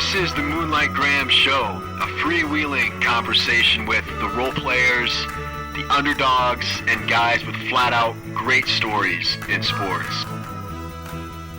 This is the Moonlight Graham Show, a freewheeling conversation with the role players, the underdogs, and guys with flat-out great stories in sports.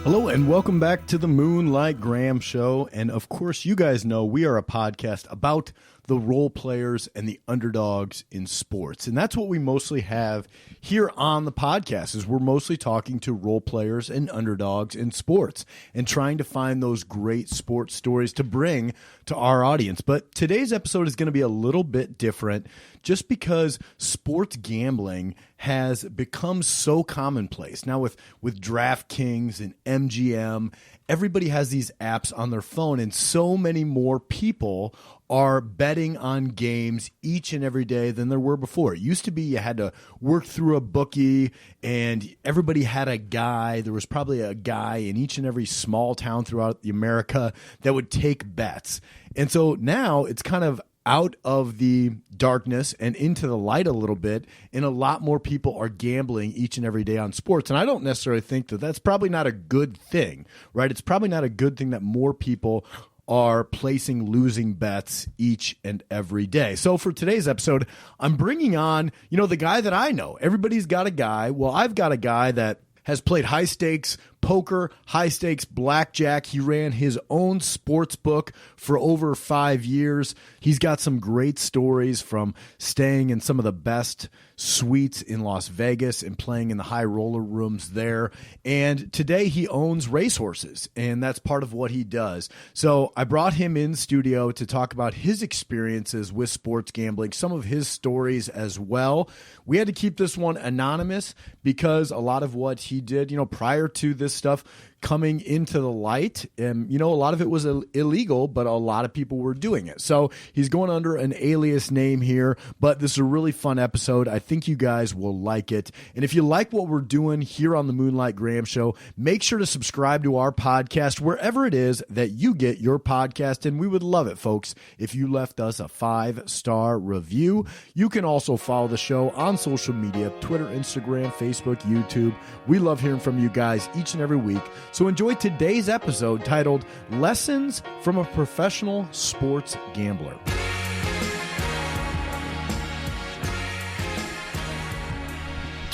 Hello and welcome back to the Moonlight Graham Show. And of course, you guys know we are a podcast about the role players and the underdogs in sports. And that's what we mostly have here on the podcast is we're mostly talking to role players and underdogs in sports and trying to find those great sports stories to bring to our audience. But today's episode is going to be a little bit different just because sports gambling has become so commonplace. Now with DraftKings and MGM, everybody has these apps on their phone, and so many more people are betting on games each and every day than there were before. It used to be you had to work through a bookie and everybody had a guy. There was probably a guy in each and every small town throughout America that would take bets. And so now it's kind of out of the darkness and into the light a little bit, and a lot more people are gambling each and every day on sports. And I don't necessarily think that that's probably not a good thing, right? It's probably not a good thing that more people are placing losing bets each and every day. So for today's episode, I'm bringing on, the guy that I know. Everybody's got a guy. Well, I've got a guy that has played high stakes poker, high stakes blackjack. He ran his own sports book for over 5 years. He's got some great stories from staying in some of the best suites in Las Vegas and playing in the high roller rooms there. And today he owns racehorses, and that's part of what he does. So I brought him in studio to talk about his experiences with sports gambling, some of his stories as well. We had to keep this one anonymous because a lot of what he did, prior to this stuff coming into the light, and a lot of it was illegal, but a lot of people were doing it. So he's going under an alias name here, but this is a really fun episode. I think you guys will like it. And if you like what we're doing here on the Moonlight Graham Show, make sure to subscribe to our podcast wherever it is that you get your podcast. And we would love it, folks, if you left us a 5-star review. You can also follow the show on social media, Twitter, Instagram, Facebook, YouTube. We love hearing from you guys each and every week. So enjoy today's episode titled Lessons from a Professional Sports Gambler.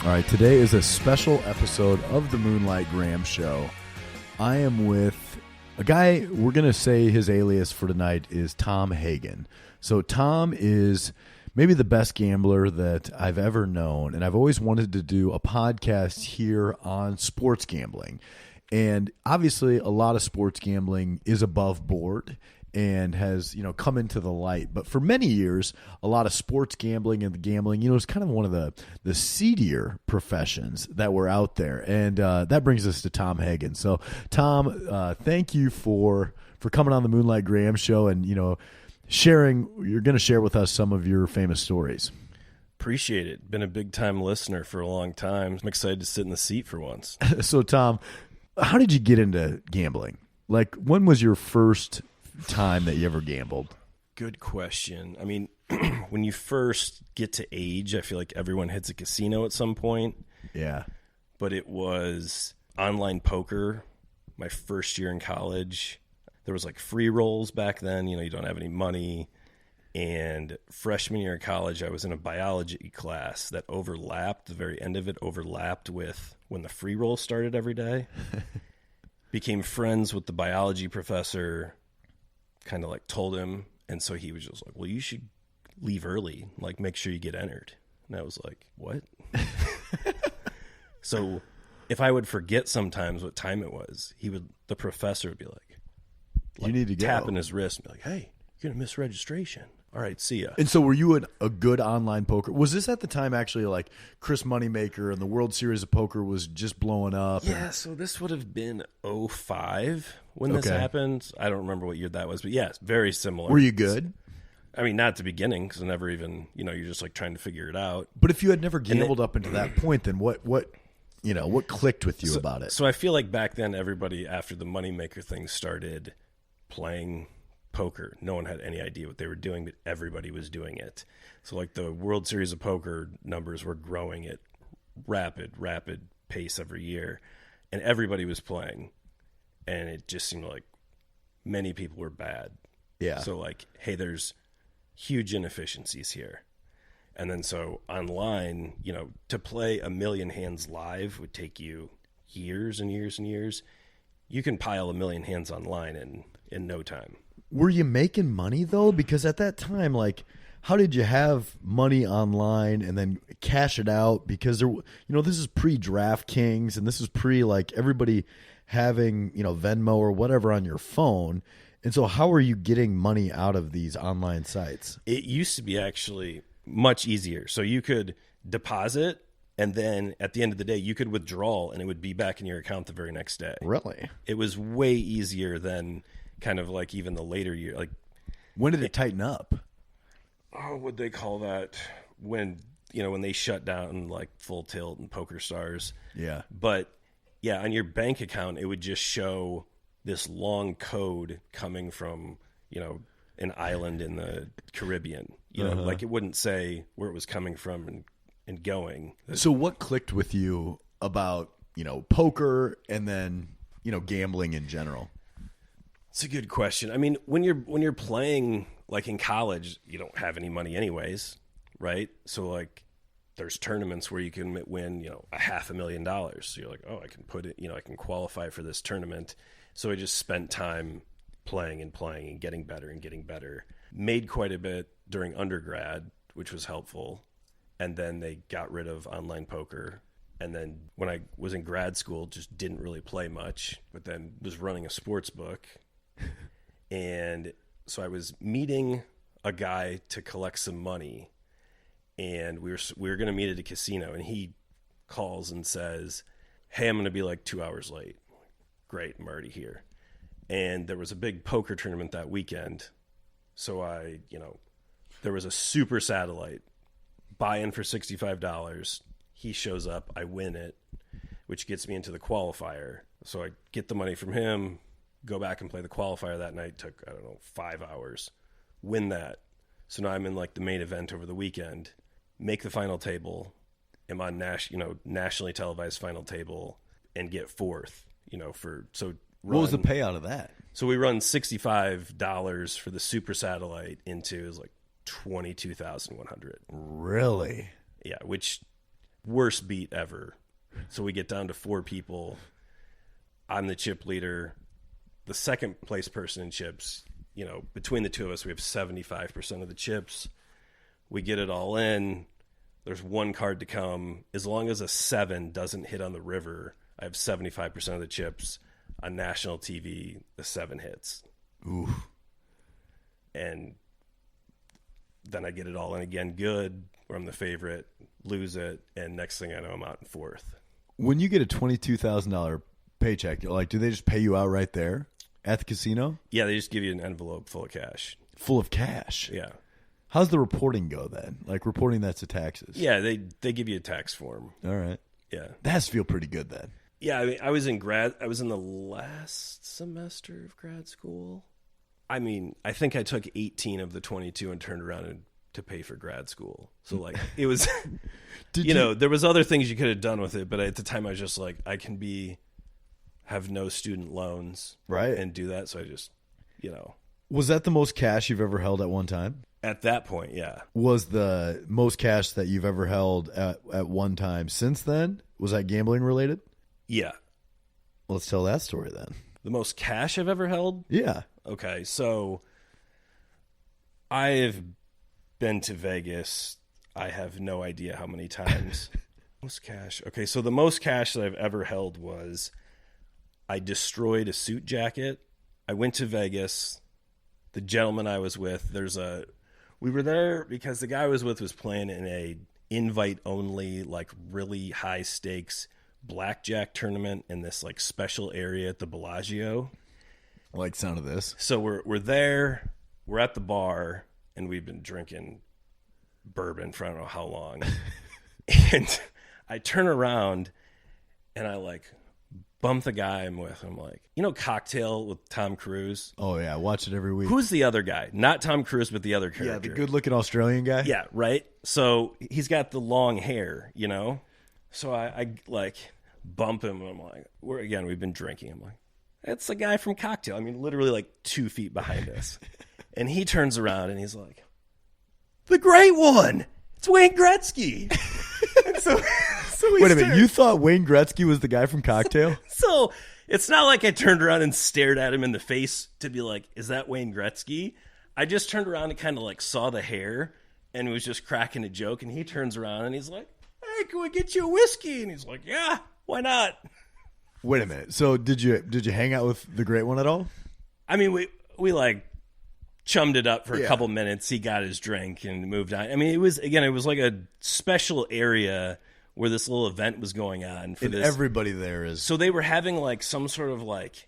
All right, today is a special episode of the Moonlight Graham Show. I am with a guy, we're going to say his alias for tonight is Tom Hagen. So Tom is maybe the best gambler that I've ever known, and I've always wanted to do a podcast here on sports gambling. And obviously a lot of sports gambling is above board and has, come into the light. But for many years, a lot of sports gambling and the gambling, is kind of one of the seedier professions that were out there. And that brings us to Tom Hagen. So Tom, thank you for coming on the Moonlight Graham Show and, sharing. You're going to share with us some of your famous stories. Appreciate it. Been a big time listener for a long time. I'm excited to sit in the seat for once. So Tom, how did you get into gambling? Like, when was your first time that you ever gambled? Good question. I mean, when you first get to age, I feel like everyone hits a casino at some point. Yeah. But it was online poker my first year in college. There was like free rolls back then. You don't have any money. And freshman year of college, I was in a biology class that overlapped. The very end of it overlapped with when the free roll started every day. Became friends with the biology professor, kind of like told him. And so he was just like, well, you should leave early, like make sure you get entered. And I was like, what? So if I would forget sometimes what time it was, the professor would be like you need to go. Tapping his wrist and be like, hey, you're going to miss registration. All right, see ya. And so were you a good online poker? Was this at the time actually like Chris Moneymaker and the World Series of Poker was just blowing up? Yeah, so this would have been 2005 when this happened. I don't remember what year that was, but yeah, it's very similar. Were you good? I mean, not at the beginning because I never even, you're just like trying to figure it out. But if you had never gambled up until that point, then what clicked with you about it? So I feel like back then everybody, after the Moneymaker thing started playing poker, no one had any idea what they were doing, but everybody was doing it. So like the World Series of Poker numbers were growing at rapid pace every year, and everybody was playing, and it just seemed like many people were bad. Yeah. So like, hey, there's huge inefficiencies here. And then so online, you know, to play a million hands live would take you years and years and years. You can pile a million hands online in no time. Were you making money though? Because at that time, like, how did you have money online and then cash it out? Because there, you know, this is pre-DraftKings and this is pre like everybody having, you know, Venmo or whatever on your phone. And so how are you getting money out of these online sites? It used to be actually much easier. So you could deposit and then at the end of the day you could withdraw and it would be back in your account the very next day. Really? It was way easier than kind of like even the later year. Like, when did it tighten up? oh, what'd they call that? When, you know, when they shut down like Full Tilt and Poker Stars. Yeah. But yeah, on your bank account, it would just show this long code coming from, you know, an island in the Caribbean. You know, like it wouldn't say where it was coming from and going. So what clicked with you about, you know, poker and then, you know, gambling in general? It's a good question. I mean, when you're playing like in college, you don't have any money anyways, right? So like there's tournaments where you can win, you know, $500,000. So you're like, oh, I can put it, you know, I can qualify for this tournament. So I just spent time playing and getting better and getting better. Made quite a bit during undergrad, which was helpful. And then they got rid of online poker. And then when I was in grad school, just didn't really play much, but then was running a sports book. And so I was meeting a guy to collect some money, and we were going to meet at a casino, and he calls and says, hey, I'm going to be like 2 hours late. Great, I'm already here. And there was a big poker tournament that weekend. So there was a super satellite buy-in for $65. He shows up, I win it, which gets me into the qualifier. So I get the money from him, go back and play the qualifier that night. Took, 5 hours. Win that. So now I'm in like the main event over the weekend. Make the final table. Am on nationally televised final table and get fourth. What was the payout of that? So we run $65 for the super satellite into is like $22,100. Really? Yeah, which worst beat ever. So we get down to 4 people. I'm the chip leader. The second place person in chips, between the two of us, we have 75% of the chips. We get it all in. There's one card to come. As long as a 7 doesn't hit on the river, I have 75% of the chips. On national TV, the 7 hits. Ooh. And then I get it all in again good, where I'm the favorite, lose it, and next thing I know, I'm out in fourth. When you get a $22,000 paycheck, do they just pay you out right there at the casino? Yeah, they just give you an envelope full of cash. Full of cash? Yeah. How's the reporting go then? Like reporting that to taxes? Yeah, they give you a tax form. All right. Yeah. That has to feel pretty good then. Yeah, I mean, I was in the last semester of grad school. I mean, I think I took 18 of the 22 and turned around to pay for grad school. So it was, there was other things you could have done with it, but at the time I was just like, I can have no student loans, right, and do that. So I just, Was that the most cash you've ever held at one time? At that point, yeah. Was the most cash that you've ever held at one time since then? Was that gambling related? Yeah. Let's tell that story then. The most cash I've ever held? Yeah. Okay, so I've been to Vegas. I have no idea how many times. Most cash. Okay, so the most cash that I've ever held was I destroyed a suit jacket. I went to Vegas. The gentleman I was with, we were there because the guy I was with was playing in a invite-only, really high-stakes blackjack tournament in this special area at the Bellagio. I like the sound of this. So we're there, we're at the bar, and we've been drinking bourbon for I don't know how long. And I turn around and I bump the guy I'm with. I'm like, Cocktail with Tom Cruise? Oh yeah, I watch it every week. Who's the other guy? Not Tom Cruise, but the other character. Yeah, the good-looking Australian guy? Yeah, right? So he's got the long hair, So I bump him, and I'm like, we've been drinking. I'm like, it's the guy from Cocktail. I mean, literally like 2 feet behind us. And he turns around and he's like, the great one. It's Wayne Gretzky. so Wait a minute. You thought Wayne Gretzky was the guy from Cocktail? So it's not like I turned around and stared at him in the face to be like, is that Wayne Gretzky? I just turned around and kind of like saw the hair and was just cracking a joke. And he turns around and he's like, hey, can we get you a whiskey? And he's like, yeah, why not? Wait a minute. So did you hang out with the great one at all? I mean, we like chummed it up for a couple minutes. He got his drink and moved on. I mean, it was like a special area where this little event was going on for this. Everybody there is. So they were having like some sort of like,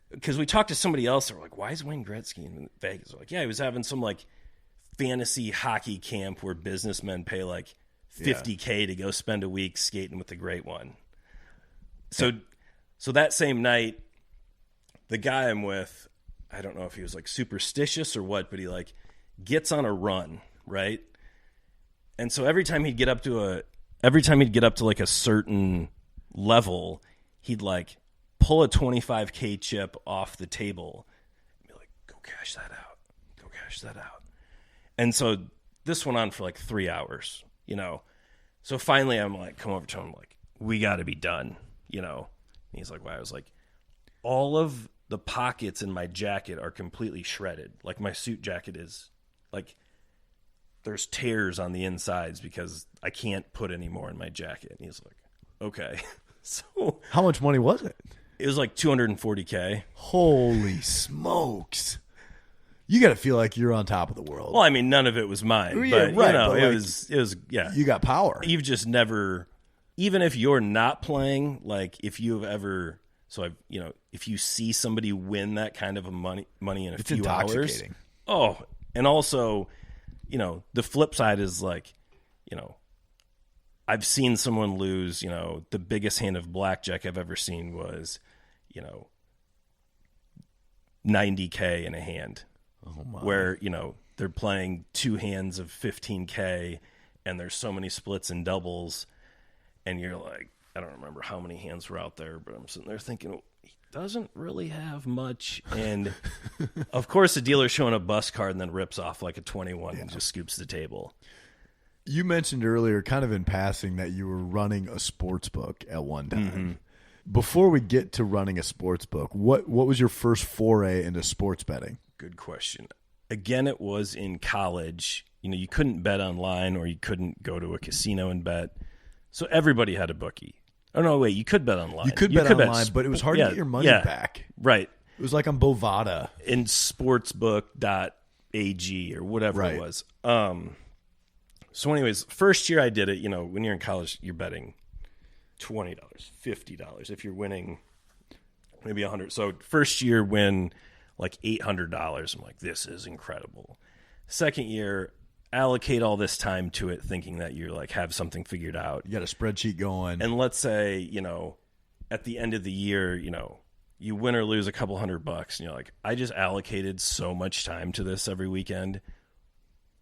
because we talked to somebody else. They were like, why is Wayne Gretzky in Vegas? Like, yeah, he was having some like fantasy hockey camp where businessmen pay like $50K to go spend a week skating with the great one. So that same night, the guy I'm with, I don't know if he was like superstitious or what, but he like gets on a run, right? And so every time he'd get up to like a certain level, he'd like pull a 25K chip off the table and be like, go cash that out. Go cash that out. And so this went on for like 3 hours, you know? So finally I'm like, come over to him, like, we got to be done, you know? And he's like, why? I was like, all of the pockets in my jacket are completely shredded. Like my suit jacket is like, there's tears on the insides because I can't put any more in my jacket. And he's like, okay. So how much money was it? It was like $240K. Holy smokes. You got to feel like you're on top of the world. Well, I mean, none of it was mine, yeah, but right, you know, but it like, was, yeah. You got power. You've just never, even if you're not playing, like if you've ever, if you see somebody win that kind of a money in a few hours. Oh, and also, you know, the flip side is like, you know, I've seen someone lose, you know, the biggest hand of blackjack I've ever seen was, you know, $90K in a hand. Oh my. Where, you know, they're playing 2 hands of $15K and there's so many splits and doubles and you're like, I don't remember how many hands were out there, but I'm sitting there thinking, he doesn't really have much. And of course the dealer's showing a bus card and then rips off like a 21 and just scoops the table. You mentioned earlier, kind of in passing, that you were running a sports book at one time. Mm-hmm. Before we get to running a sports book, what was your first foray into sports betting? Good question. Again, it was in college. You know, you couldn't bet online or you couldn't go to a casino and bet. So everybody had a bookie. Oh, no, wait, you could bet online. You could bet online, but it was hard to get your money back. Right. It was like on Bovada. In sportsbook.ag or whatever it was. So anyways, first year I did it, you know, when you're in college, you're betting $20, $50. If you're winning maybe $100. So first year win like $800. I'm like, this is incredible. Second year, allocate all this time to it thinking that you like have something figured out. You got a spreadsheet going. And let's say, you know, at the end of the year, you know, you win or lose a couple $100 and you're like, I just allocated so much time to this every weekend.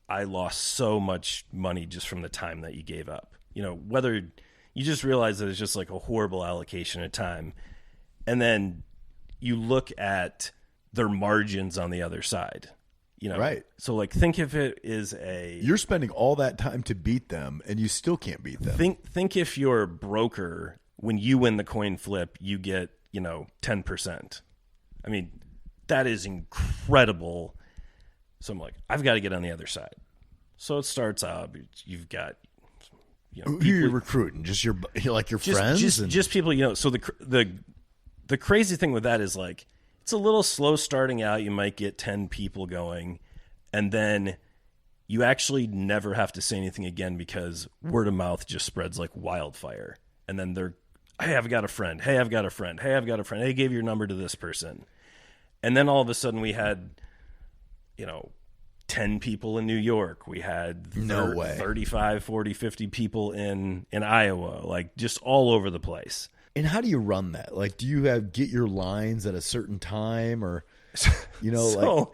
I lost so much money just from the time that you gave up. You know, whether you just realize that it's just like a horrible allocation of time. And then you look at their margins on the other side. You know, right. So like, think if it is you're spending all that time to beat them and you still can't beat them. Think if you're a broker, when you win the coin flip, you get, you know, 10%. I mean, that is incredible. So I'm like, I've got to get on the other side. So it starts out, you've got, you know, who you're recruiting, just your friends, just people, you know. So the crazy thing with that is like, it's a little slow starting out. You might get 10 people going, and then you actually never have to say anything again because word of mouth just spreads like wildfire. And then hey, I've got a friend. Hey, I've got a friend. Hey, I've got a friend. Hey, gave your number to this person. And then all of a sudden we had, you know, 10 people in New York. We had 35, 40, 50 people in Iowa, like just all over the place. And how do you run that? Like, do you get your lines at a certain time, or, you know,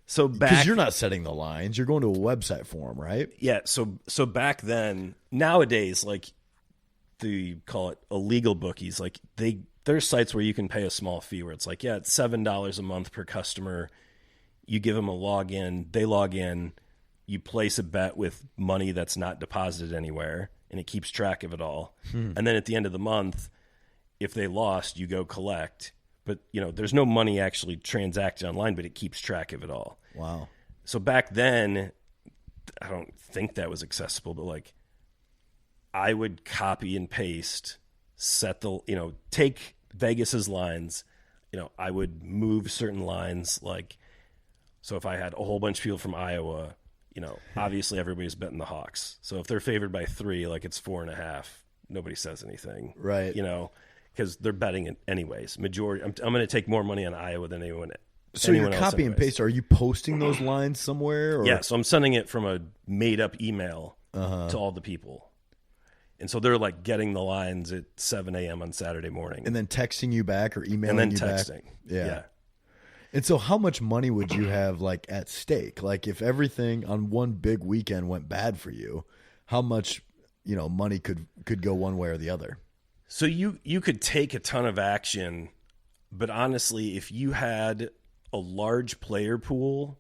so back, because you're not setting the lines, you're going to a website for them, right? Yeah. So back then, nowadays, like they call it illegal bookies, like they there's sites where you can pay a small fee where it's like, yeah, it's $7 a month per customer. You give them a login, they log in, you place a bet with money that's not deposited anywhere, and it keeps track of it all. And then at the end of the month, if they lost, you go collect. But, there's no money actually transacted online, but it keeps track of it all. Wow. So back then, I don't think that was accessible, but like I would copy and paste, take Vegas's lines, I would move certain lines. Like, so if I had a whole bunch of people from Iowa, obviously everybody's betting the Hawks. So if they're favored by 3, like it's 4.5, nobody says anything. Right. Because they're betting it anyways. Majority, I'm going to take more money on Iowa than anyone. So you're copy and paste. Are you posting those lines somewhere? Or? Yeah, so I'm sending it from a made-up email to all the people. And so they're like getting the lines at 7 a.m. on Saturday morning. And then texting you back or emailing you back? And then texting. Yeah. And so how much money would you have like at stake? Like if everything on one big weekend went bad for you, how much, money could go one way or the other? So you could take a ton of action, but honestly, if you had a large player pool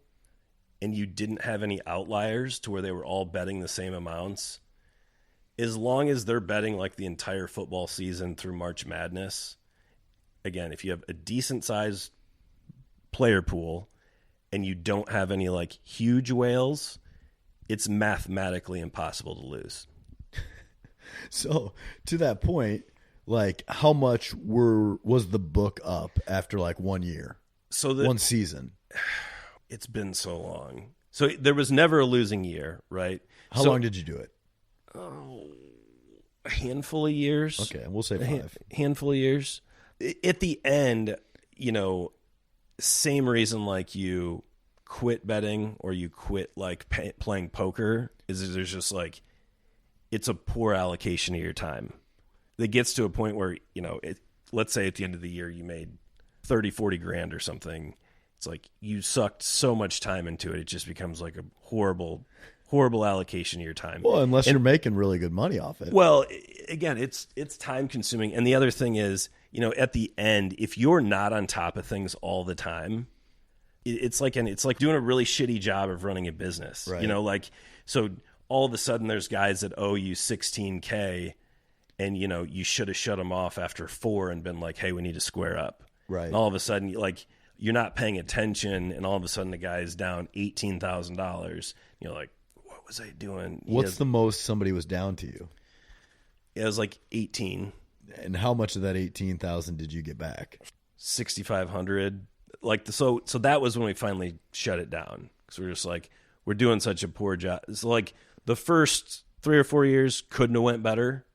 and you didn't have any outliers to where they were all betting the same amounts, as long as they're betting like the entire football season through March Madness, again, if you have a decent sized player pool and you don't have any like huge whales, it's mathematically impossible to lose. So to that point, like how much was the book up after like 1 year? So one season. It's been so long. So there was never a losing year, right? How long did you do it? A handful of years. Okay, we'll say 5. Handful of years. At the end, same reason like you quit betting or you quit like playing poker is there's just like it's a poor allocation of your time. It gets to a point where, let's say at the end of the year you made 30, 40 grand or something. It's like you sucked so much time into it. It just becomes like a horrible allocation of your time. Well, unless you're making really good money off it. Well, again, it's time consuming. And the other thing is, at the end, if you're not on top of things all the time, it's like doing a really shitty job of running a business. Right. So all of a sudden there's guys that owe you $16K and, you should have shut them off after 4 and been like, hey, we need to square up. Right. And all of a sudden, you're not paying attention, and all of a sudden the guy is down $18,000. You're like, what was I doing? What's the most somebody was down to you? It was like 18. And how much of that 18,000 did you get back? 6,500. So that was when we finally shut it down because we're just like, we're doing such a poor job. So like the first 3 or 4 years couldn't have went better,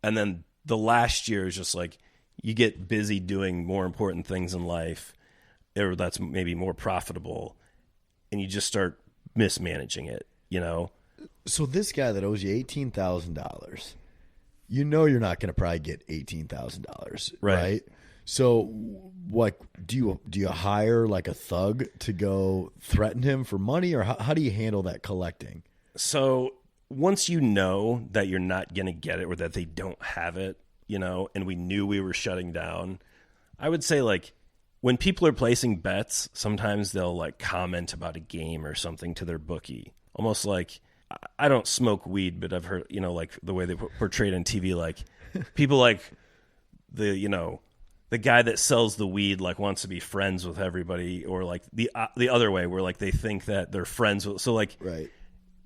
and then the last year is just like you get busy doing more important things in life, or that's maybe more profitable, and you just start mismanaging it. So this guy that owes you $18,000, you're not going to probably get $18,000, right? So, what do you hire like a thug to go threaten him for money, or how do you handle that collecting? So once you know that you're not going to get it or that they don't have it, and we knew we were shutting down, I would say like when people are placing bets, sometimes they'll like comment about a game or something to their bookie. Almost like, I don't smoke weed, but I've heard, like the way they portrayed on TV, like people like the guy that sells the weed like wants to be friends with everybody, or like the other way where like they think that they're friends with. So like right.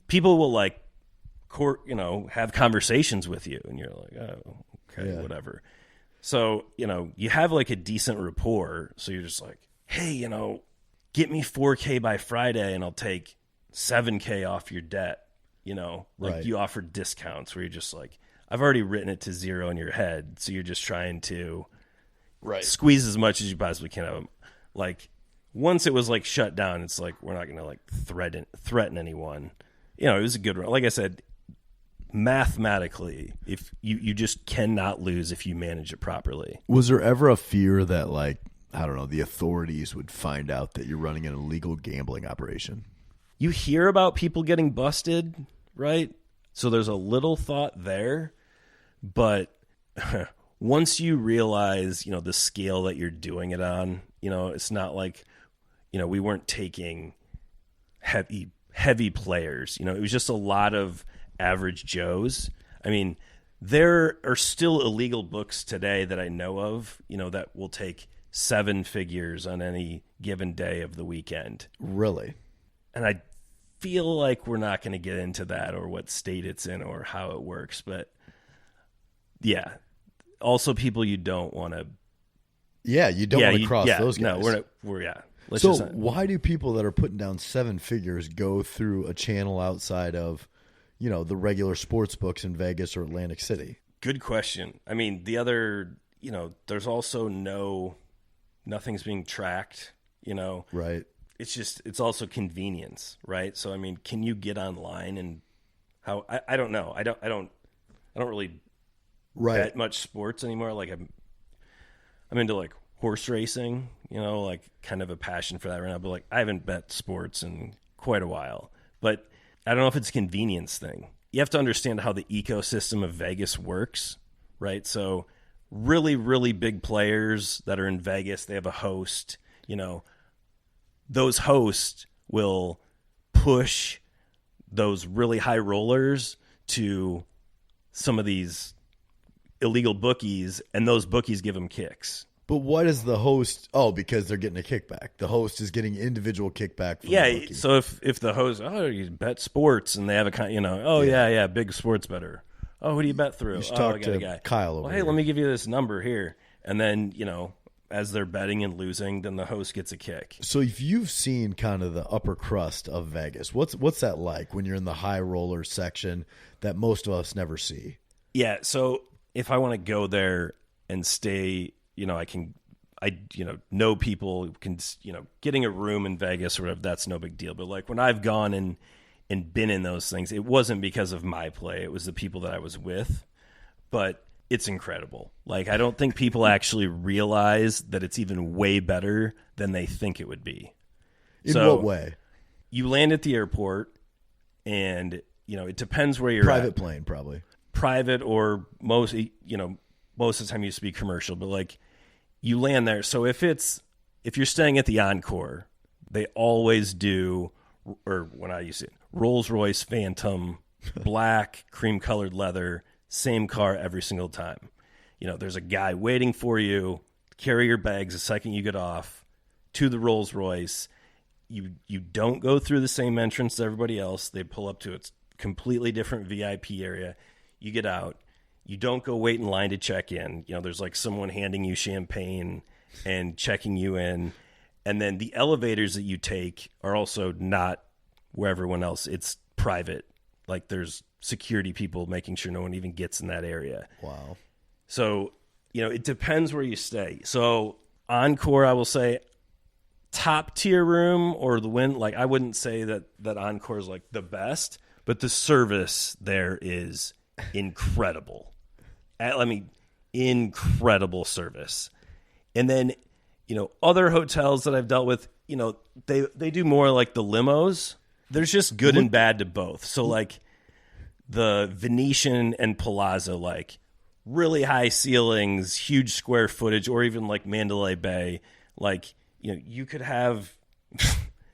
People will like have conversations with you, and you're like, oh, okay, yeah. Whatever. So, you have like a decent rapport. So you're just like, hey, get me $4K by Friday and I'll take $7K off your debt. Right. You offer discounts where you're just like, I've already written it to 0 in your head. So you're just trying to squeeze as much as you possibly can of them. Like once it was like shut down, it's like, we're not going to like threaten anyone. It was a good run. Like I said, mathematically, if you just cannot lose if you manage it properly. Was there ever a fear that like, I don't know, the authorities would find out that you're running an illegal gambling operation? You hear about people getting busted, right? So there's a little thought there, but once you realize, the scale that you're doing it on, it's not like, we weren't taking heavy players. It was just a lot of average Joes. I mean, there are still illegal books today that I know of, that will take 7 figures on any given day of the weekend. Really? And I feel like we're not going to get into that or what state it's in or how it works. But yeah, also people you don't want to. Yeah, you don't want to cross those guys. No, we're yeah. So why do people that are putting down 7 figures go through a channel outside of, the regular sports books in Vegas or Atlantic City? Good question. I mean, the other, there's also nothing's being tracked, Right. It's also convenience, right? So, I mean, can you get online and I don't know. I don't really bet much sports anymore. Like I'm into like horse racing, like kind of a passion for that right now. But like I haven't bet sports in quite a while. But I don't know if it's a convenience thing. You have to understand how the ecosystem of Vegas works, right? So really, really big players that are in Vegas, they have a host, those hosts will push those really high rollers to some of these illegal bookies, and those bookies give them kicks. But what is the host? Oh, because they're getting a kickback. The host is getting individual kickback from the bookie. So if the host, you bet sports, and they have a big sports better. Oh, who do you bet through? You should talk to Kyle over hey, here. let me give you this number here. And then, as they're betting and losing, then the host gets a kick. So if you've seen kind of the upper crust of Vegas, what's that like when you're in the high roller section that most of us never see? Yeah, so if I want to go there and stay, I know people can, getting a room in Vegas or whatever, that's no big deal. But like when I've gone and been in those things, it wasn't because of my play. It was the people that I was with. But it's incredible. Like, I don't think people actually realize that it's even way better than they think it would be. In what way? You land at the airport, and, it depends where you're Private at. plane, probably. Private or most of the time used to be commercial, but like you land there. So if you're staying at the Encore, they always do, or when I used it, Rolls Royce Phantom, black, cream colored leather, same car every single time. There's a guy waiting for you, carry your bags the second you get off to the Rolls Royce. You don't go through the same entrance as everybody else. They pull up to its completely different VIP area. You get out. You don't go wait in line to check in. There's like someone handing you champagne and checking you in. And then the elevators that you take are also not where everyone else. It's private. Like there's security people making sure no one even gets in that area. Wow. So, it depends where you stay. So Encore, I will say top tier room or the Wynn. Like I wouldn't say that Encore is like the best, but the service there is incredible. Incredible service. And then, other hotels that I've dealt with, they do more like the limos. There's just good and bad to both. So like the Venetian and Palazzo, like really high ceilings, huge square footage, or even like Mandalay Bay, like, you could have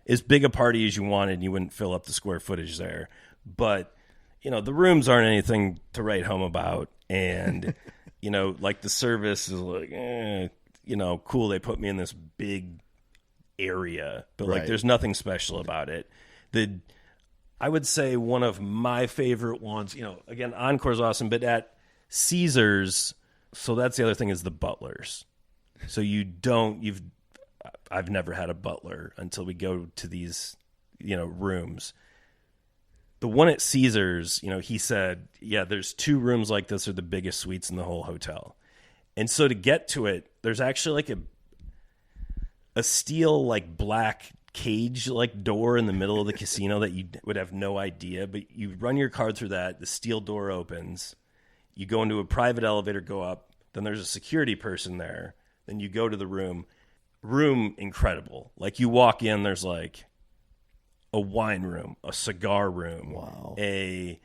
as big a party as you wanted and you wouldn't fill up the square footage there. But the rooms aren't anything to write home about. And, like the service is like, cool. They put me in this big area, but like, there's nothing special about it. I would say one of my favorite ones, again, Encore's awesome, but at Caesars, so that's the other thing is the butlers. So I've never had a butler until we go to these, rooms. The one at Caesars, he said, yeah, there's 2 rooms like this are the biggest suites in the whole hotel. And so to get to it, there's actually like a steel, like black cage, like door in the middle of the casino that you would have no idea, but you run your card through that, the steel door opens, you go into a private elevator, go up, then there's a security person there, then you go to the room incredible. Like you walk in, there's like a wine room, a cigar room, wow, a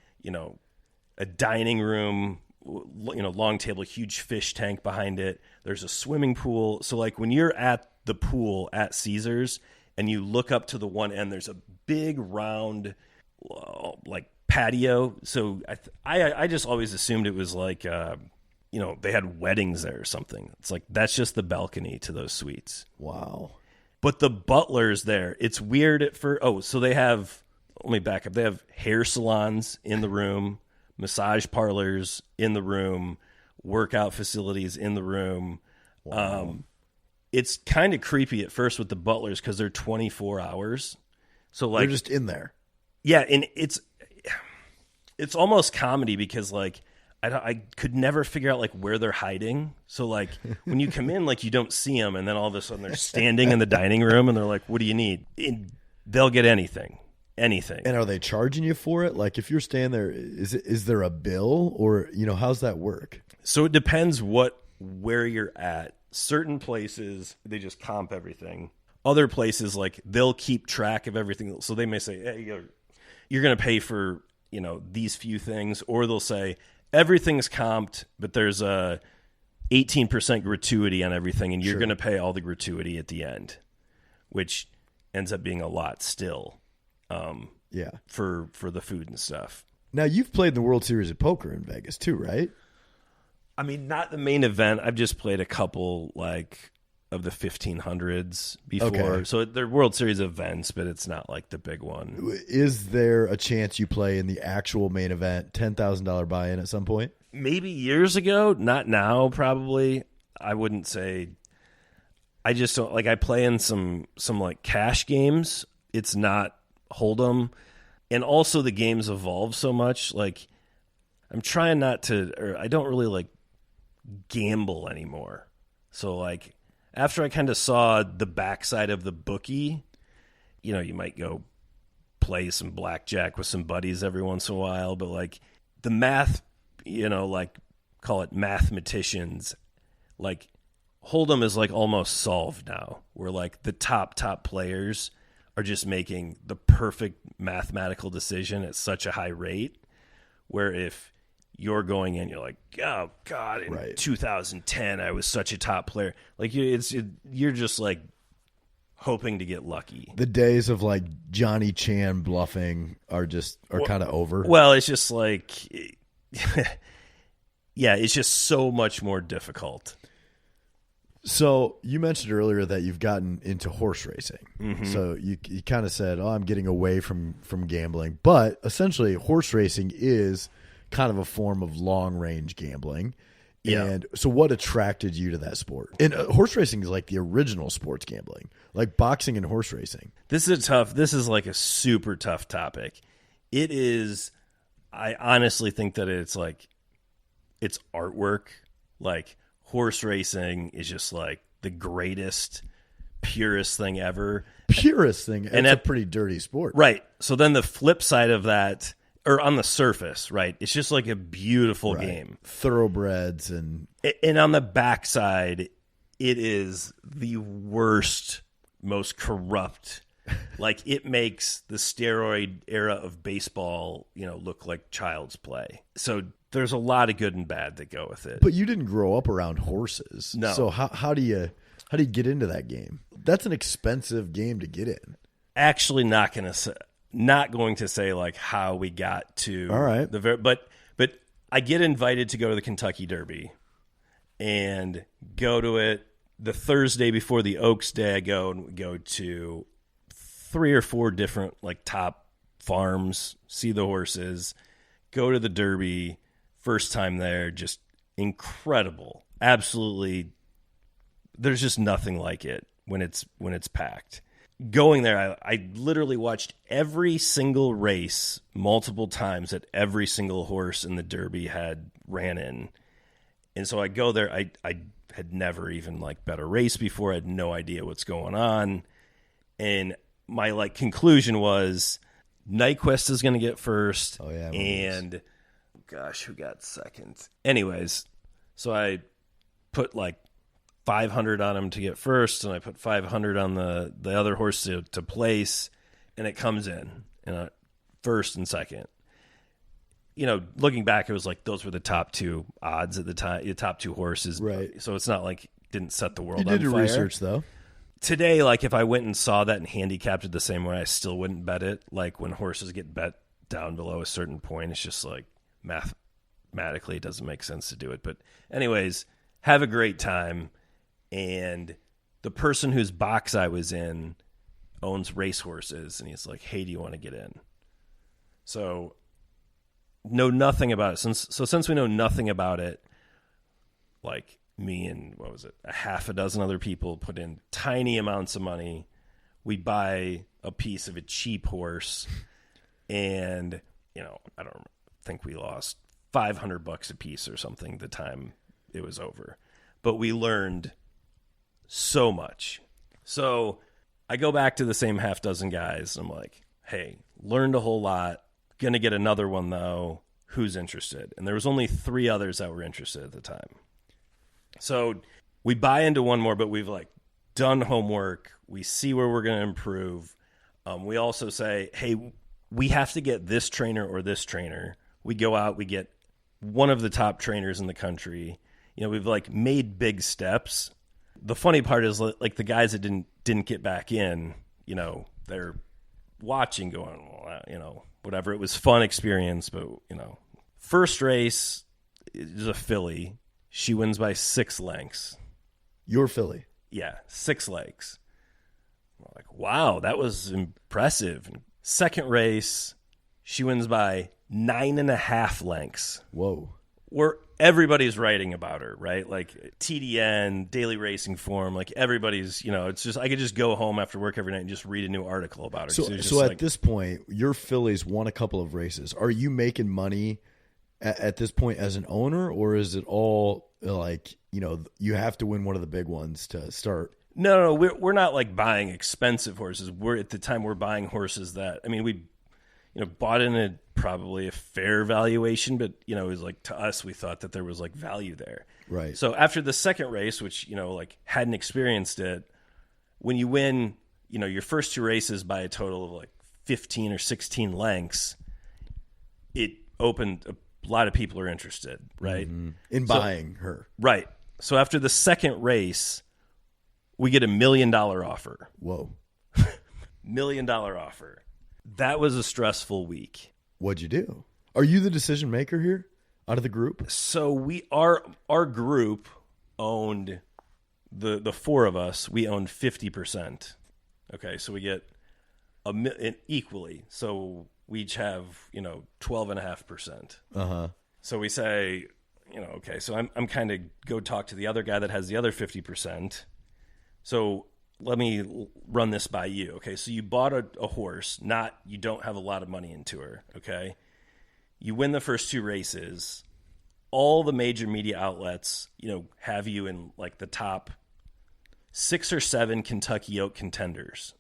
dining room long table, huge fish tank behind it. There's a swimming pool. So like when you're at the pool at Caesars and you look up to the one end, there's a big round like patio. So I just always assumed it was like, they had weddings there or something. It's like, that's just the balcony to those suites. Wow. But the butler's there. It's weird at first. Oh, so they have, let me back up. They have hair salons in the room, massage parlors in the room, workout facilities in the room. Wow. It's kind of creepy at first with the butlers because they're 24 hours. So like they're just in there. Yeah, and it's almost comedy because like I could never figure out like where they're hiding. So like when you come in, like you don't see them, and then all of a sudden they're standing in the dining room, and they're like, "What do you need?" And they'll get anything. And are they charging you for it? Like if you're staying there, is there a bill, or how's that work? So it depends where you're at. Certain places they just comp everything. Other places like they'll keep track of everything. So they may say, "Hey, you're going to pay for these few things," or they'll say everything's comped, but there's a 18% gratuity on everything, and you're going to pay all the gratuity at the end, which ends up being a lot still. For the food and stuff. Now you've played in the World Series of Poker in Vegas too, right? I mean, not the main event. I've just played a couple like of the 1500s before. Okay. So they're World Series events, but it's not like the big one. Is there a chance you play in the actual main event, $10,000 buy-in at some point? Maybe years ago, not now, probably. I wouldn't say. I just don't like. I play in some like cash games. It's not Hold'em, and also the games evolve so much. Like I'm trying not to, or I don't really like gamble anymore. So like after I kind of saw the backside of the bookie, you might go play some blackjack with some buddies every once in a while, but like the math, like call it mathematicians, like Hold'em is like almost solved now, where like the top players are just making the perfect mathematical decision at such a high rate, where if you're going in, you're like, oh God, in 2010 I was such a top player. Like you're just like hoping to get lucky. The days of like Johnny Chan bluffing are kind of over. Well, it's just like, yeah, it's just so much more difficult. So you mentioned earlier that you've gotten into horse racing. Mm-hmm. So you kind of said, I'm getting away from gambling. But essentially horse racing is kind of a form of long-range gambling. Yeah. And so what attracted you to that sport? And horse racing is like the original sports gambling, like boxing and horse racing. This is like a super tough topic. It is, I honestly think that it's artwork. Like horse racing is just like the greatest, purest thing ever. Purest thing. And it's a pretty dirty sport. Right. So then the flip side of that, or on the surface, right, it's just like a beautiful game. Thoroughbreds and on the backside, it is the worst, most corrupt. Like it makes the steroid era of baseball, look like child's play. So there's a lot of good and bad that go with it. But you didn't grow up around horses. No. So how do you get into that game? That's an expensive game to get in. Actually, not going to say like how we got to all right. But I get invited to go to the Kentucky Derby and go to it the Thursday before the Oaks Day. I go to 3 or 4 different like top farms, see the horses, go to the Derby. First time there, just incredible. Absolutely. There's just nothing like it when it's packed. Going there, I literally watched every single race multiple times that every single horse in the Derby had ran in. And so I go there. I had never even like bet a race before. I had no idea what's going on. And my like conclusion was Nyquist is going to get first. Oh yeah. And gosh, who got second? Anyways, so I put like 500 on him to get first, and I put 500 on the other horse to place, and it comes in first and second. looking back, it was like those were the top two odds at the time, the top two horses. Right. So it's not like it didn't set the world You on did your fire. research, though. Today, like if I went and saw that and handicapped it the same way, I still wouldn't bet it. Like when horses get bet down below a certain point, it's just like mathematically it doesn't make sense to do it. But anyways, have a great time. And the person whose box I was in owns racehorses, and he's like, "Hey, do you want to get in?" So know nothing about it. Since we know nothing about it, like me and a half a dozen other people put in tiny amounts of money. We buy a piece of a cheap horse, and I don't think we lost $500 a piece or something the time it was over. But we learned so much. So I go back to the same half dozen guys. I'm like, "Hey, learned a whole lot. Gonna get another one though. Who's interested?" And there was only 3 others that were interested at the time. So we buy into one more, but we've like done homework. We see where we're going to improve. We also say, "Hey, we have to get this trainer or this trainer." We go out, we get one of the top trainers in the country. We've like made big steps. The funny part is like the guys that didn't get back in, they're watching going, well, whatever. It was fun experience, but first race is a filly. She wins by 6 lengths. Your filly. Yeah, 6 lengths. I'm like, wow, that was impressive. Second race, she wins by 9.5 lengths. Whoa. Where everybody's writing about her, right? Like TDN, Daily Racing Form, like everybody's, it's just, I could just go home after work every night and just read a new article about her. So at this point, your fillies won a couple of races. Are you making money at this point as an owner, or is it all like, you have to win one of the big ones to start? No, we're not like buying expensive horses. At the time we're buying horses that, we bought in at probably a fair valuation, but it was like, to us, we thought that there was like value there. Right. So after the second race, which, like hadn't experienced it, when you win, your first 2 races by a total of like 15 or 16 lengths, it opened a lot of people are interested, right? Mm-hmm. In buying her. Right. So after the second race, we get $1 million offer. Whoa. $1 million offer. That was a stressful week. What'd you do? Are you the decision maker here out of the group? So our group owned the 4 of us. We owned 50%. Okay, so we get equally. So we each have 12.5%. Uh-huh. So we say, okay. So I'm kind of go talk to the other guy that has the other 50%. So let me run this by you. Okay, so you bought a horse, you don't have a lot of money into her, okay? You win the first 2 races. All the major media outlets, have you in like the top 6 or 7 Kentucky Oak contenders,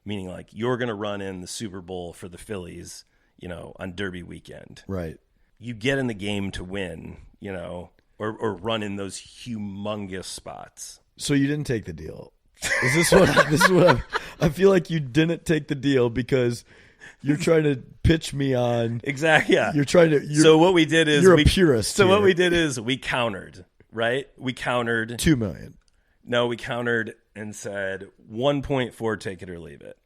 meaning like you're going to run in the Super Bowl for the Phillies, on Derby weekend. Right. You get in the game to win, or run in those humongous spots. So you didn't take the deal. Is this what I feel like you didn't take the deal because you're trying to pitch me on. Exactly. Yeah. So what we did is you're a purist. So here. what we did is we countered, right? We countered $2 million. No, we countered and said 1.4, take it or leave it.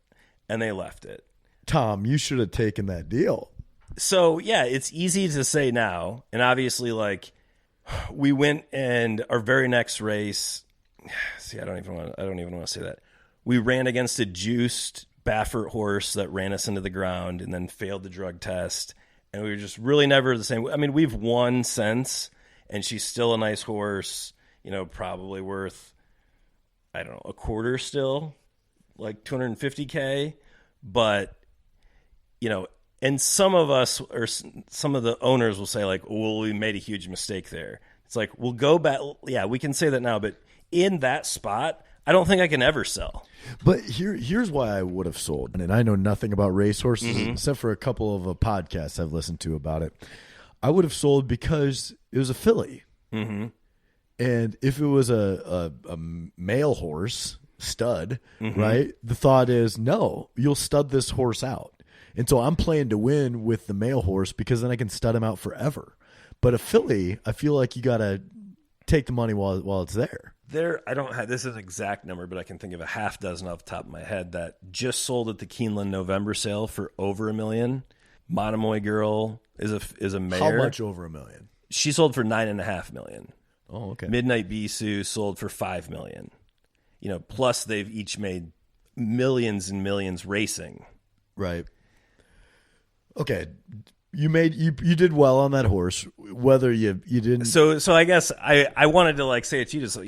And they left it. Tom, you should have taken that deal. So yeah, it's easy to say now. And obviously like we went and our very next race, see, I don't even want to say that. We ran against a juiced Baffert horse that ran us into the ground and then failed the drug test. And we were just really never the same. We've won since, and she's still a nice horse, probably worth, I don't know, a quarter still, like $250K. But, and some of us or some of the owners will say like, well, we made a huge mistake there. It's like, we'll go back. Yeah, we can say that now, but in that spot, I don't think I can ever sell. But here's why I would have sold. And I know nothing about racehorses except for a couple of podcasts I've listened to about it. I would have sold because it was a filly. Mm-hmm. And if it was a male horse, stud, right? The thought is, no, you'll stud this horse out. And so I'm playing to win with the male horse because then I can stud him out forever. But a filly, I feel like you got to take the money while it's there. I don't have this is an exact number, but I can think of a half dozen off the top of my head that just sold at the Keeneland November sale for over $1 million. Monomoy Girl is a mare. How much over $1 million? She sold for $9.5 million. Oh, okay. Midnight Bisou sold for $5 million. Plus they've each made millions and millions racing. Right. Okay. You did well on that horse, whether you didn't. So I guess I wanted to say it to you, just,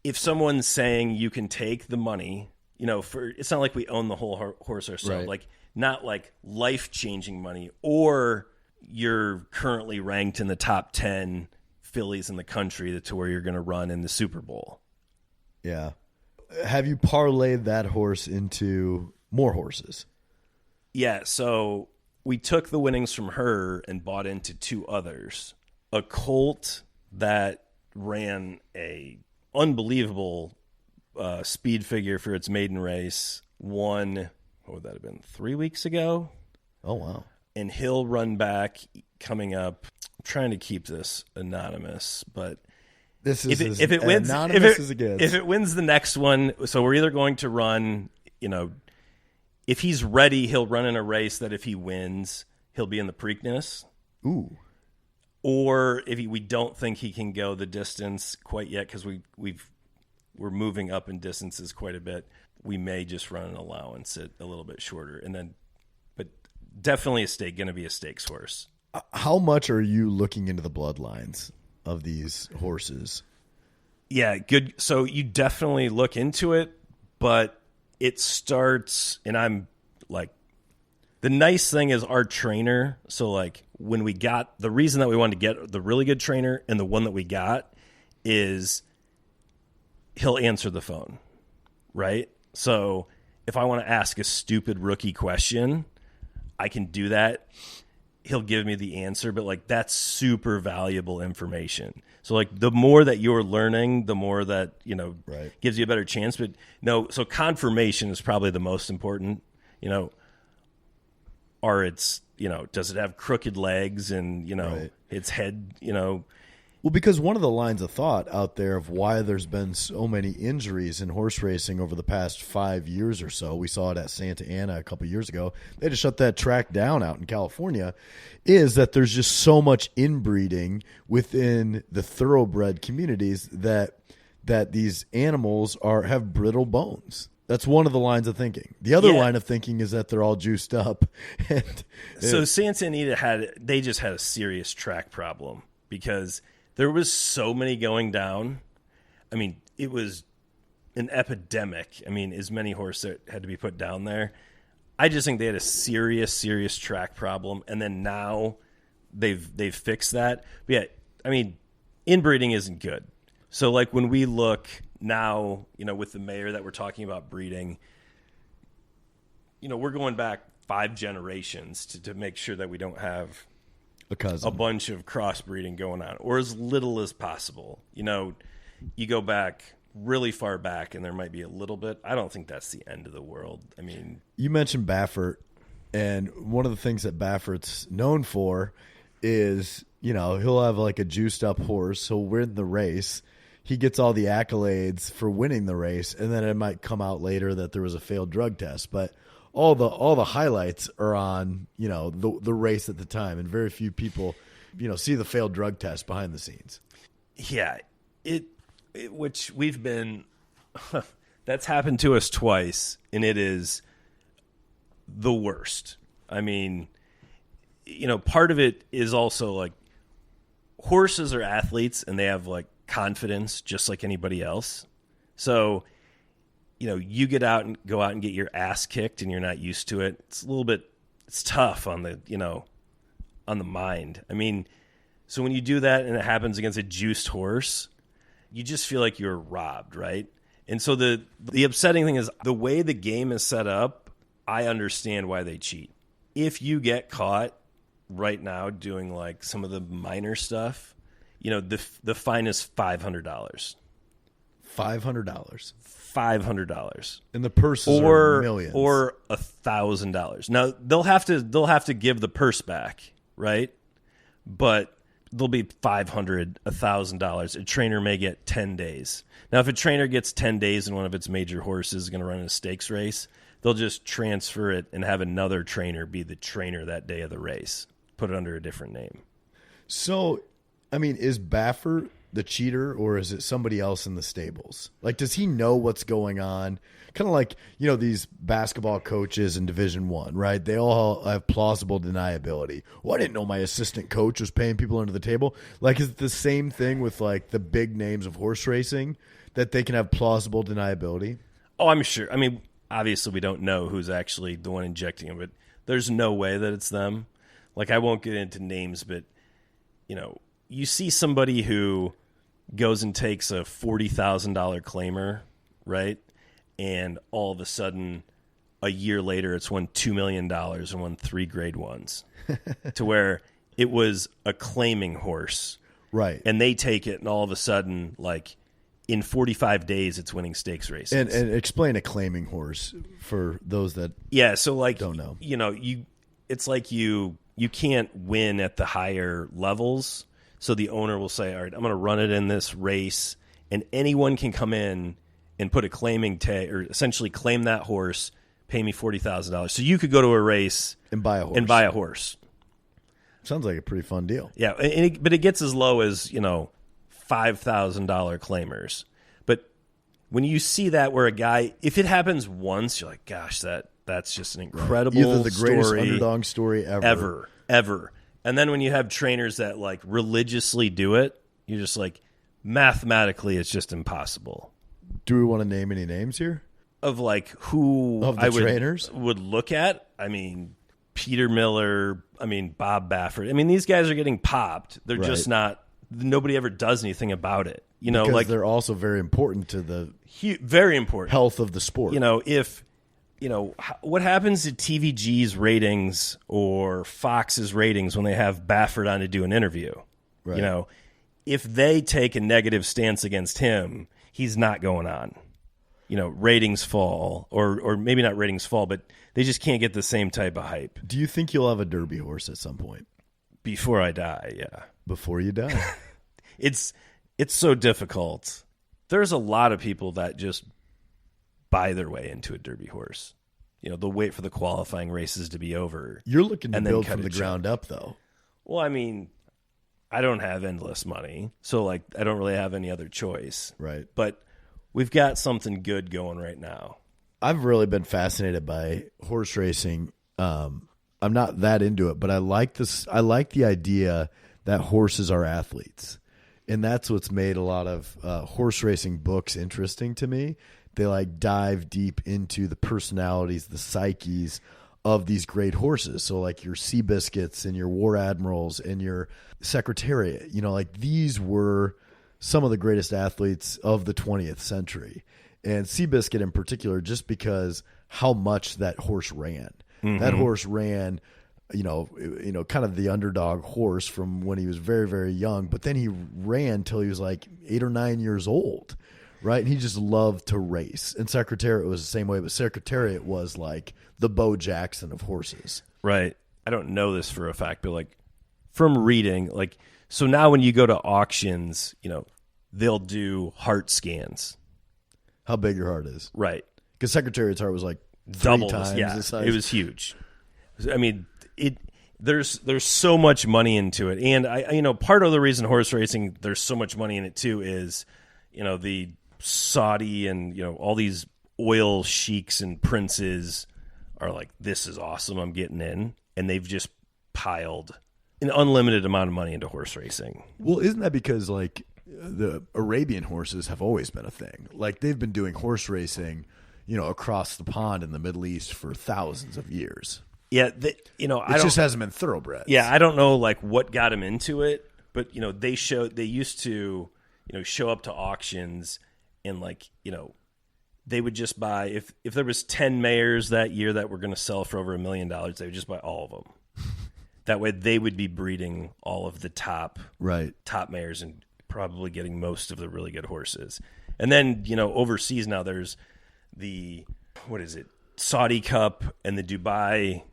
if someone's saying you can take the money, it's not like we own the whole horse ourselves, right. Not life-changing money, or you're currently ranked in the top 10 fillies in the country to where you're going to run in the Super Bowl. Yeah. Have you parlayed that horse into more horses? Yeah, so we took the winnings from her and bought into 2 others. A colt that ran a unbelievable speed figure for its maiden race, won, what would that have been, 3 weeks ago? Oh, wow. And he'll run back coming up. I'm trying to keep this anonymous, but this is if it wins, anonymous as it gets. If it wins the next one, so we're either going to run, if he's ready, he'll run in a race that if he wins, he'll be in the Preakness. Ooh. Or if we don't think he can go the distance quite yet, because we're moving up in distances quite a bit, we may just run an allowance at a little bit shorter, but definitely going to be a stakes horse. How much are you looking into the bloodlines of these horses? Yeah, good. So you definitely look into it, but it starts, and I'm the nice thing is our trainer. So when we got, the reason that we wanted to get the really good trainer and the one that we got is he'll answer the phone, right? So if I want to ask a stupid rookie question, I can do that. He'll give me the answer, but that's super valuable information. So the more that you're learning, the more that, right. gives you a better chance. But no, so confirmation is probably the most important, or it's, does it have crooked legs and, right. its head, Well, because one of the lines of thought out there of why there's been so many injuries in horse racing over the past 5 years or so, we saw it at Santa Ana a couple years ago, they had to shut that track down out in California, is that there's just so much inbreeding within the thoroughbred communities that these animals have brittle bones. That's one of the lines of thinking. The other line of thinking is that they're all juiced up. So Santa Anita they just had a serious track problem because there was so many going down. I mean, it was an epidemic. I mean, as many horses that had to be put down there. I just think they had a serious track problem, and then now they've fixed that. But yeah, I mean, inbreeding isn't good. So when we look now, with the mare that we're talking about breeding, we're going back 5 generations to make sure that we don't have a bunch of crossbreeding going on, or as little as possible. You go back really far back and there might be a little bit. I don't think that's the end of the world. I mean, you mentioned Baffert, and one of the things that Baffert's known for is, he'll have a juiced up horse. He'll win the race. He gets all the accolades for winning the race, and then it might come out later that there was a failed drug test. But all the highlights are on, the race at the time, and very few people, see the failed drug test behind the scenes. Yeah, which we've been that's happened to us twice, and it is the worst. I mean, part of it is also horses are athletes, and they have confidence just like anybody else. So, you go out and get your ass kicked and you're not used to it. It's tough on the mind. I mean, so when you do that and it happens against a juiced horse, you just feel like you're robbed, right? And so the upsetting thing is the way the game is set up, I understand why they cheat. If you get caught right now doing some of the minor stuff, the fine is $500. $500. $500. And the purses are millions. Or $1,000. Now they'll have to give the purse back, right? But they'll be $500, $1,000. A trainer may get 10 days. Now, if a trainer gets 10 days and one of its major horses is going to run a stakes race, they'll just transfer it and have another trainer be the trainer that day of the race. Put it under a different name. So, I mean, is Baffert the cheater, or is it somebody else in the stables? Like, does he know what's going on? Kind of like, you know, these basketball coaches in Division I, right? They all have plausible deniability. Well, I didn't know my assistant coach was paying people under the table. Like, is it the same thing with, like, the big names of horse racing, that they can have plausible deniability? Oh, I'm sure. I mean, obviously we don't know who's actually the one injecting them, but there's no way that it's them. Like, I won't get into names, but, you know, you see somebody who goes and takes a $40,000 claimer, right? And all of a sudden, a year later, it's won $2 million and won 3 grade ones. To where it was a claiming horse. Right. And they take it, and all of a sudden, like, in 45 days, it's winning stakes races. And explain a claiming horse for those that so like, don't know. You know, it's like you can't win at the higher levels. So the owner will say, all right, I'm going to run it in this race, and anyone can come in and put a claiming tag, or essentially claim that horse, pay me $40,000. So you could go to a race and buy a horse. Sounds like a pretty fun deal. Yeah, but it gets as low as, you know, $5,000 claimers. But when you see that where a guy, if it happens once, you're like, gosh, that's just an incredible story. Either the greatest story underdog story ever. And then when you have trainers that like religiously do it, you're just like, mathematically, it's just impossible. Do we want to name any names here? Of like who of the I trainers would look at? I mean, Peter Miller, I mean, Bob Baffert. I mean, these guys are getting popped. They're just not, nobody ever does anything about it. You know, because like they're also very important to the very important health of the sport. You know, what happens to TVG's ratings or Fox's ratings when they have Baffert on to do an interview? Right. You know, if they take a negative stance against him, he's not going on. You know, ratings fall, or maybe not ratings fall, but they just can't get the same type of hype. Do you think you'll have a Derby horse at some point? Before I die, yeah. Before you die. It's so difficult. There's a lot of people that just buy their way into a Derby horse. You know, they'll wait for the qualifying races to be over. You're looking to build from the ground up, though. Well, I mean, I don't have endless money, so like I don't really have any other choice. Right. But we've got something good going right now. I've really been fascinated by horse racing. I'm not that into it, but I like this. I like the idea that horses are athletes, and that's what's made a lot of horse racing books interesting to me. They like dive deep into the personalities, the psyches of these great horses. So like your Seabiscuits and your War Admirals and your Secretariat, you know, like these were some of the greatest athletes of the 20th century. And Seabiscuit in particular, just because how much that horse ran. Mm-hmm. That horse ran, you know, kind of the underdog horse from when he was very, very young. But then he ran till he was like 8 or 9 years old, right? And he just loved to race. And Secretariat was the same way, but Secretariat was like the Bo Jackson of horses. Right. I don't know this for a fact, but like from reading, like, so now when you go to auctions, you know, they'll do heart scans. How big your heart is. Right. Because Secretariat's heart was like double times the size. It was huge. I mean, there's so much money into it. And I part of the reason horse racing, there's so much money in it too, is, you know, the Saudi and, you know, all these oil sheiks and princes are like, this is awesome, I'm getting in. And they've just piled an unlimited amount of money into horse racing. Well, isn't that because like the Arabian horses have always been a thing? Like they've been doing horse racing, you know, across the pond in the Middle East for thousands of years. Yeah, it just hasn't been thoroughbreds. Yeah, I don't know like what got them into it, but you know, they used to, you know, show up to auctions and like, you know, they would just buy if there was 10 mares that year that were going to sell for over $1 million, they would just buy all of them. That way they would be breeding all of the top mares and probably getting most of the really good horses. And then, overseas now there's the, what is it, Saudi Cup and the Dubai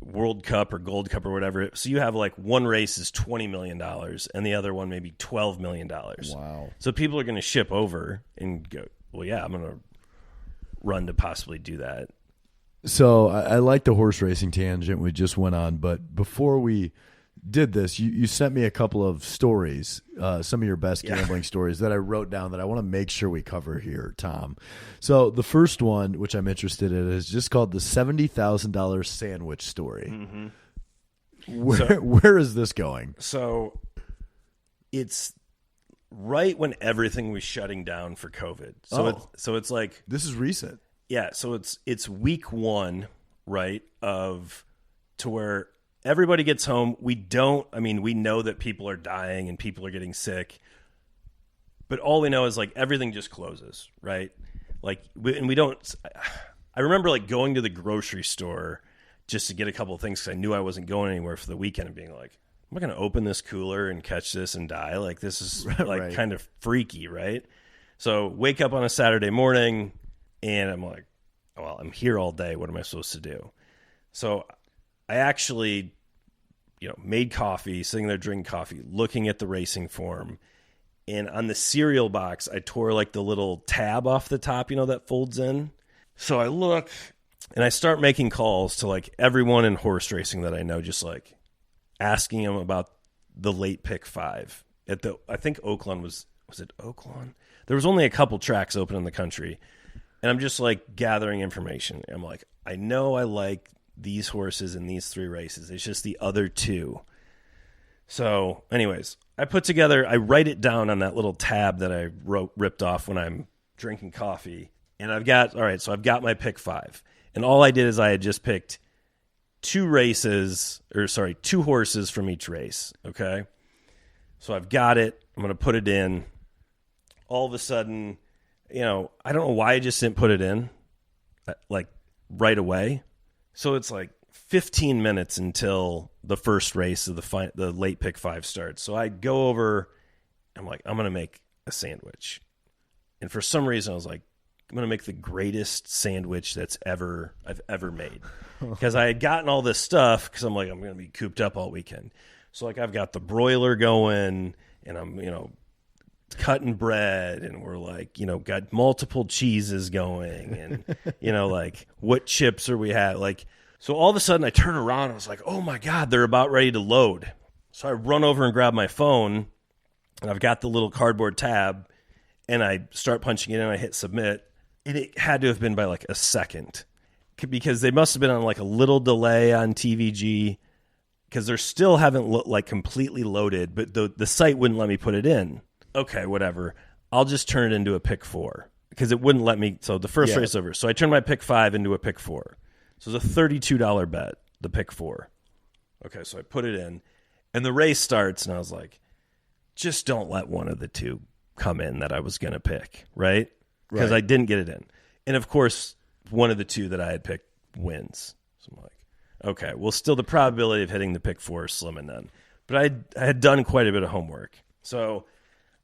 World Cup or Gold Cup or whatever. So you have like one race is $20 million and the other one maybe $12 million. Wow. So people are going to ship over and go, well, yeah, I'm going to run to possibly do that. So I like the horse racing tangent we just went on, but before we did this, you sent me a couple of stories, some of your best gambling stories that I wrote down that I want to make sure we cover here, Tom. So the first one, which I'm interested in, is just called the $70,000 sandwich story. Mm-hmm. Where is this going? So it's right when everything was shutting down for COVID. So it's like, this is recent. Yeah, so it's week 1, right, to where everybody gets home. We know that people are dying and people are getting sick. But all we know is like everything just closes, right? Like we don't I remember like going to the grocery store just to get a couple of things cuz I knew I wasn't going anywhere for the weekend and being like, am I going to open this cooler and catch this and die? Like this is like right. Kind of freaky, right? So wake up on a Saturday morning and I'm like, well, I'm here all day. What am I supposed to do? So I actually, made coffee, sitting there drinking coffee, looking at the racing form. And on the cereal box, I tore like the little tab off the top, that folds in. So I look and I start making calls to like everyone in horse racing that I know, just like asking them about the late pick 5 I think Oakland was it Oakland? There was only a couple tracks open in the country. And I'm just like gathering information. I'm like, I know I like these horses in these 3 races. It's just the other 2. So anyways, I write it down on that little tab that I ripped off when I'm drinking coffee. And I've got my pick 5. And all I did is I had just picked 2 horses from each race. Okay. So I've got it. I'm going to put it in. All of a sudden, I don't know why I just didn't put it in like right away. So it's like 15 minutes until the first race of the late pick 5 starts. So I go over, I'm like, I'm going to make a sandwich. And for some reason I was like, I'm going to make the greatest sandwich I've ever made. Because I had gotten all this stuff because I'm like, I'm going to be cooped up all weekend. So like I've got the broiler going and I'm, cutting bread and we're like, got multiple cheeses going and, like what chips are we have? Like, so all of a sudden I turn around and I was like, oh my God, they're about ready to load. So I run over and grab my phone and I've got the little cardboard tab and I start punching it in and I hit submit. And it had to have been by like a second because they must have been on like a little delay on TVG because they still haven't completely loaded, but the site wouldn't let me put it in. Okay, whatever. I'll just turn it into a pick 4 because it wouldn't let me. So the first race over. So I turned my pick 5 into a pick 4. So it's a $32 bet, the pick 4. Okay, so I put it in and the race starts and I was like, just don't let one of the 2 come in that I was going to pick, right? Because I didn't get it in. And of course, one of the 2 that I had picked wins. So I'm like, okay, well, still the probability of hitting the pick 4 is slim and none. But I had done quite a bit of homework. So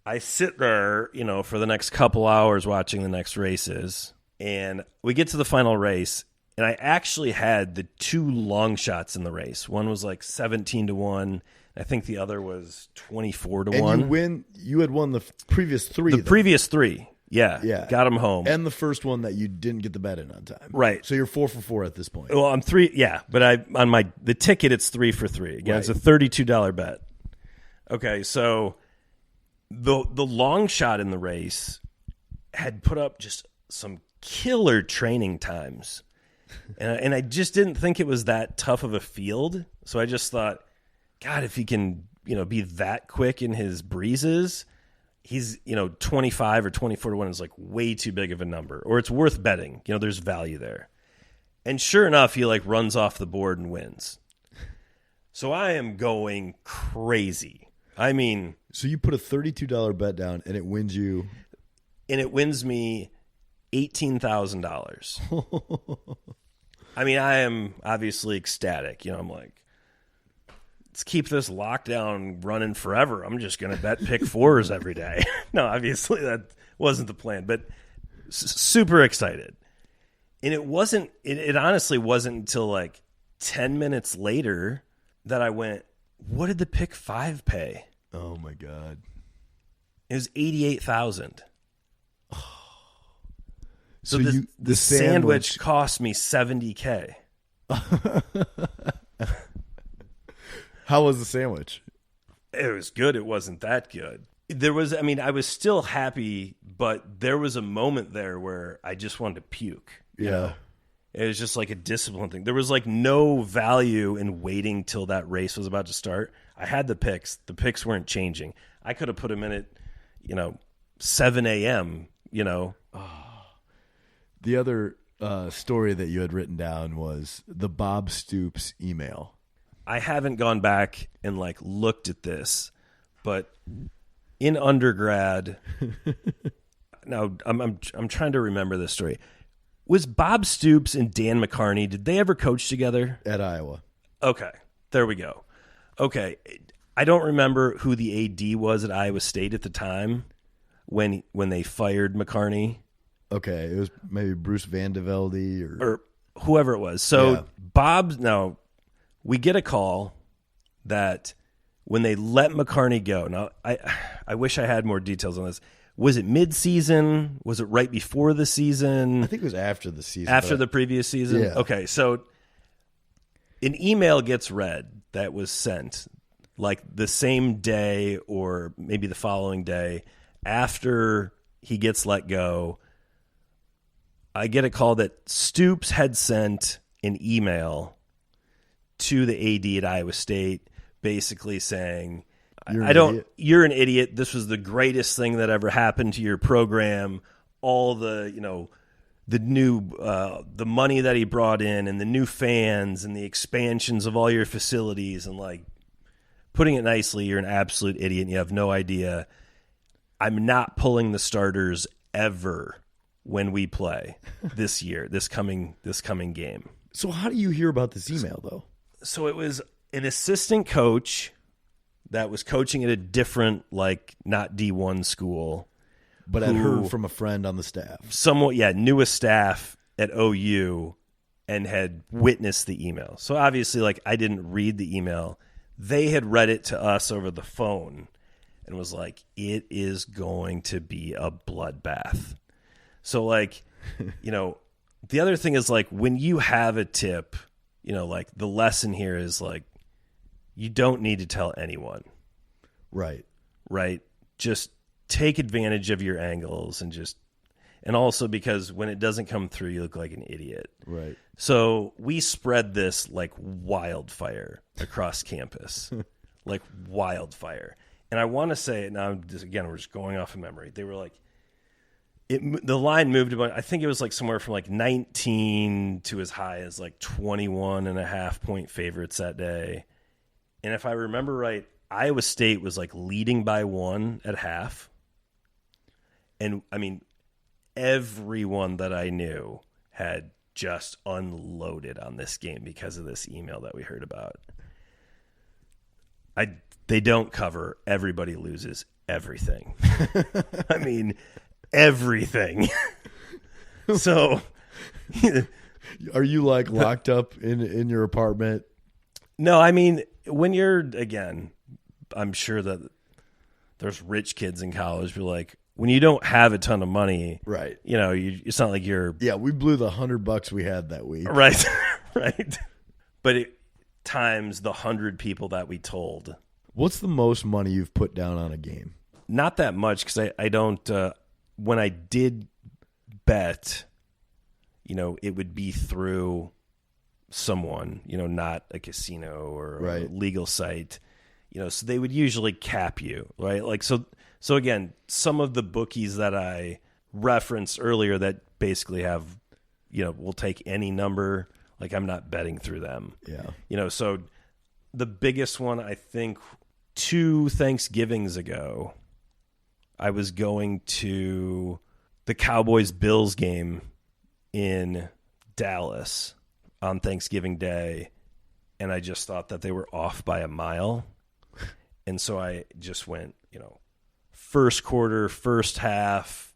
I sit there, for the next couple hours watching the next races, and we get to the final race, and I actually had the 2 long shots in the race. One was like 17-1. I think the other was 24-1. And you had won the previous 3. Previous 3, yeah. Got them home. And the first one that you didn't get the bet in on time. Right. So you're 4 for 4 at this point. Well, I'm 3, yeah. But on the ticket, it's 3 for 3. Again, It's a $32 bet. Okay, so the long shot in the race had put up just some killer training times. And I just didn't think it was that tough of a field. So I just thought, God, if he can, be that quick in his breezes, he's, 25 or 24-1 is like way too big of a number. Or it's worth betting. There's value there. And sure enough, he like runs off the board and wins. So I am going crazy. I mean, so you put a $32 bet down and it wins you. And it wins me $18,000. I mean, I am obviously ecstatic. I'm like, let's keep this lockdown running forever. I'm just going to bet pick fours every day. No, obviously that wasn't the plan, but super excited. And it honestly wasn't until like 10 minutes later that I went, what did the pick 5 pay? Oh my God. It was 88,000. So the sandwich cost me $70K. How was the sandwich? It was good. It wasn't that good. I was still happy, but there was a moment there where I just wanted to puke. Yeah. It was just like a discipline thing. There was like no value in waiting till that race was about to start. I had the picks. The picks weren't changing. I could have put them in at, 7 a.m., The other story that you had written down was the Bob Stoops email. I haven't gone back and like looked at this, but in undergrad, now I'm trying to remember this story. Was Bob Stoops and Dan McCarney, did they ever coach together? At Iowa. Okay, there we go. Okay, I don't remember who the AD was at Iowa State at the time when they fired McCarney. Okay, it was maybe Bruce Vandevelde or whoever it was. So yeah. We get a call that when they let McCarney go. Now, I wish I had more details on this. Was it mid-season? Was it right before the season? I think it was after the season. After the previous season? Yeah. Okay, so an email gets read that was sent like the same day or maybe the following day after he gets let go. I get a call that Stoops had sent an email to the AD at Iowa State basically saying, you're an idiot. This was the greatest thing that ever happened to your program. All the, the new, the money that he brought in and the new fans and the expansions of all your facilities and like putting it nicely, you're an absolute idiot and you have no idea. I'm not pulling the starters ever when we play this year, this coming game. So how do you hear about this email though? So it was an assistant coach that was coaching at a different, like, not D1 school. But I'd heard from a friend on the staff. Somewhat, knew a staff at OU and had witnessed the email. So obviously, like, I didn't read the email. They had read it to us over the phone and was like, it is going to be a bloodbath. So, like, the other thing is, like, when you have a tip, like, the lesson here is, like, you don't need to tell anyone. Right. Just take advantage of your angles and also because when it doesn't come through, you look like an idiot. Right. So we spread this like wildfire across campus, like wildfire. And I want to say, now again, we're just going off of memory. They were like, the line moved about, I think it was like somewhere from like 19 to as high as like 21.5 point favorites that day. And if I remember right, Iowa State was like leading by 1 at half. And I mean, everyone that I knew had just unloaded on this game because of this email that we heard about. They don't cover everybody loses everything. I mean, everything. So are you like locked up in your apartment? No, I mean, when you're, again, I'm sure that there's rich kids in college who like, when you don't have a ton of money, right? It's not like you're. Yeah, we blew the $100 we had that week, right? Right. But it times the 100 people that we told. What's the most money you've put down on a game? Not that much because I don't. When I did bet, it would be through someone, not a casino or a legal site. So they would usually cap you, right? Like, so again, some of the bookies that I referenced earlier that basically have, will take any number, like I'm not betting through them. Yeah. So the biggest one, I think 2 Thanksgivings ago, I was going to the Cowboys-Bills game in Dallas on Thanksgiving Day. and I just thought that they were off by a mile. And so I just went, first quarter, first half,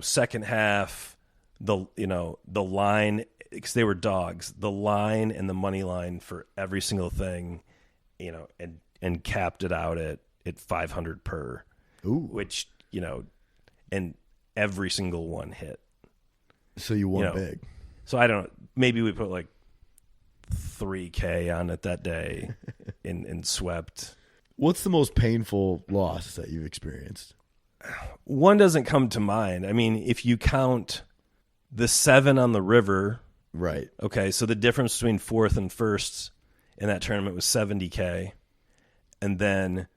second half, the line, because they were dogs, the line and the money line for every single thing, and capped it out at 500 per. Ooh. Which, and every single one hit. So you won big. So I don't, maybe we put like $3K on it that day and swept. What's the most painful loss that you've experienced? One doesn't come to mind. I mean, if you count the 7 on the river. Right. Okay, so the difference between fourth and first in that tournament was $70K. And then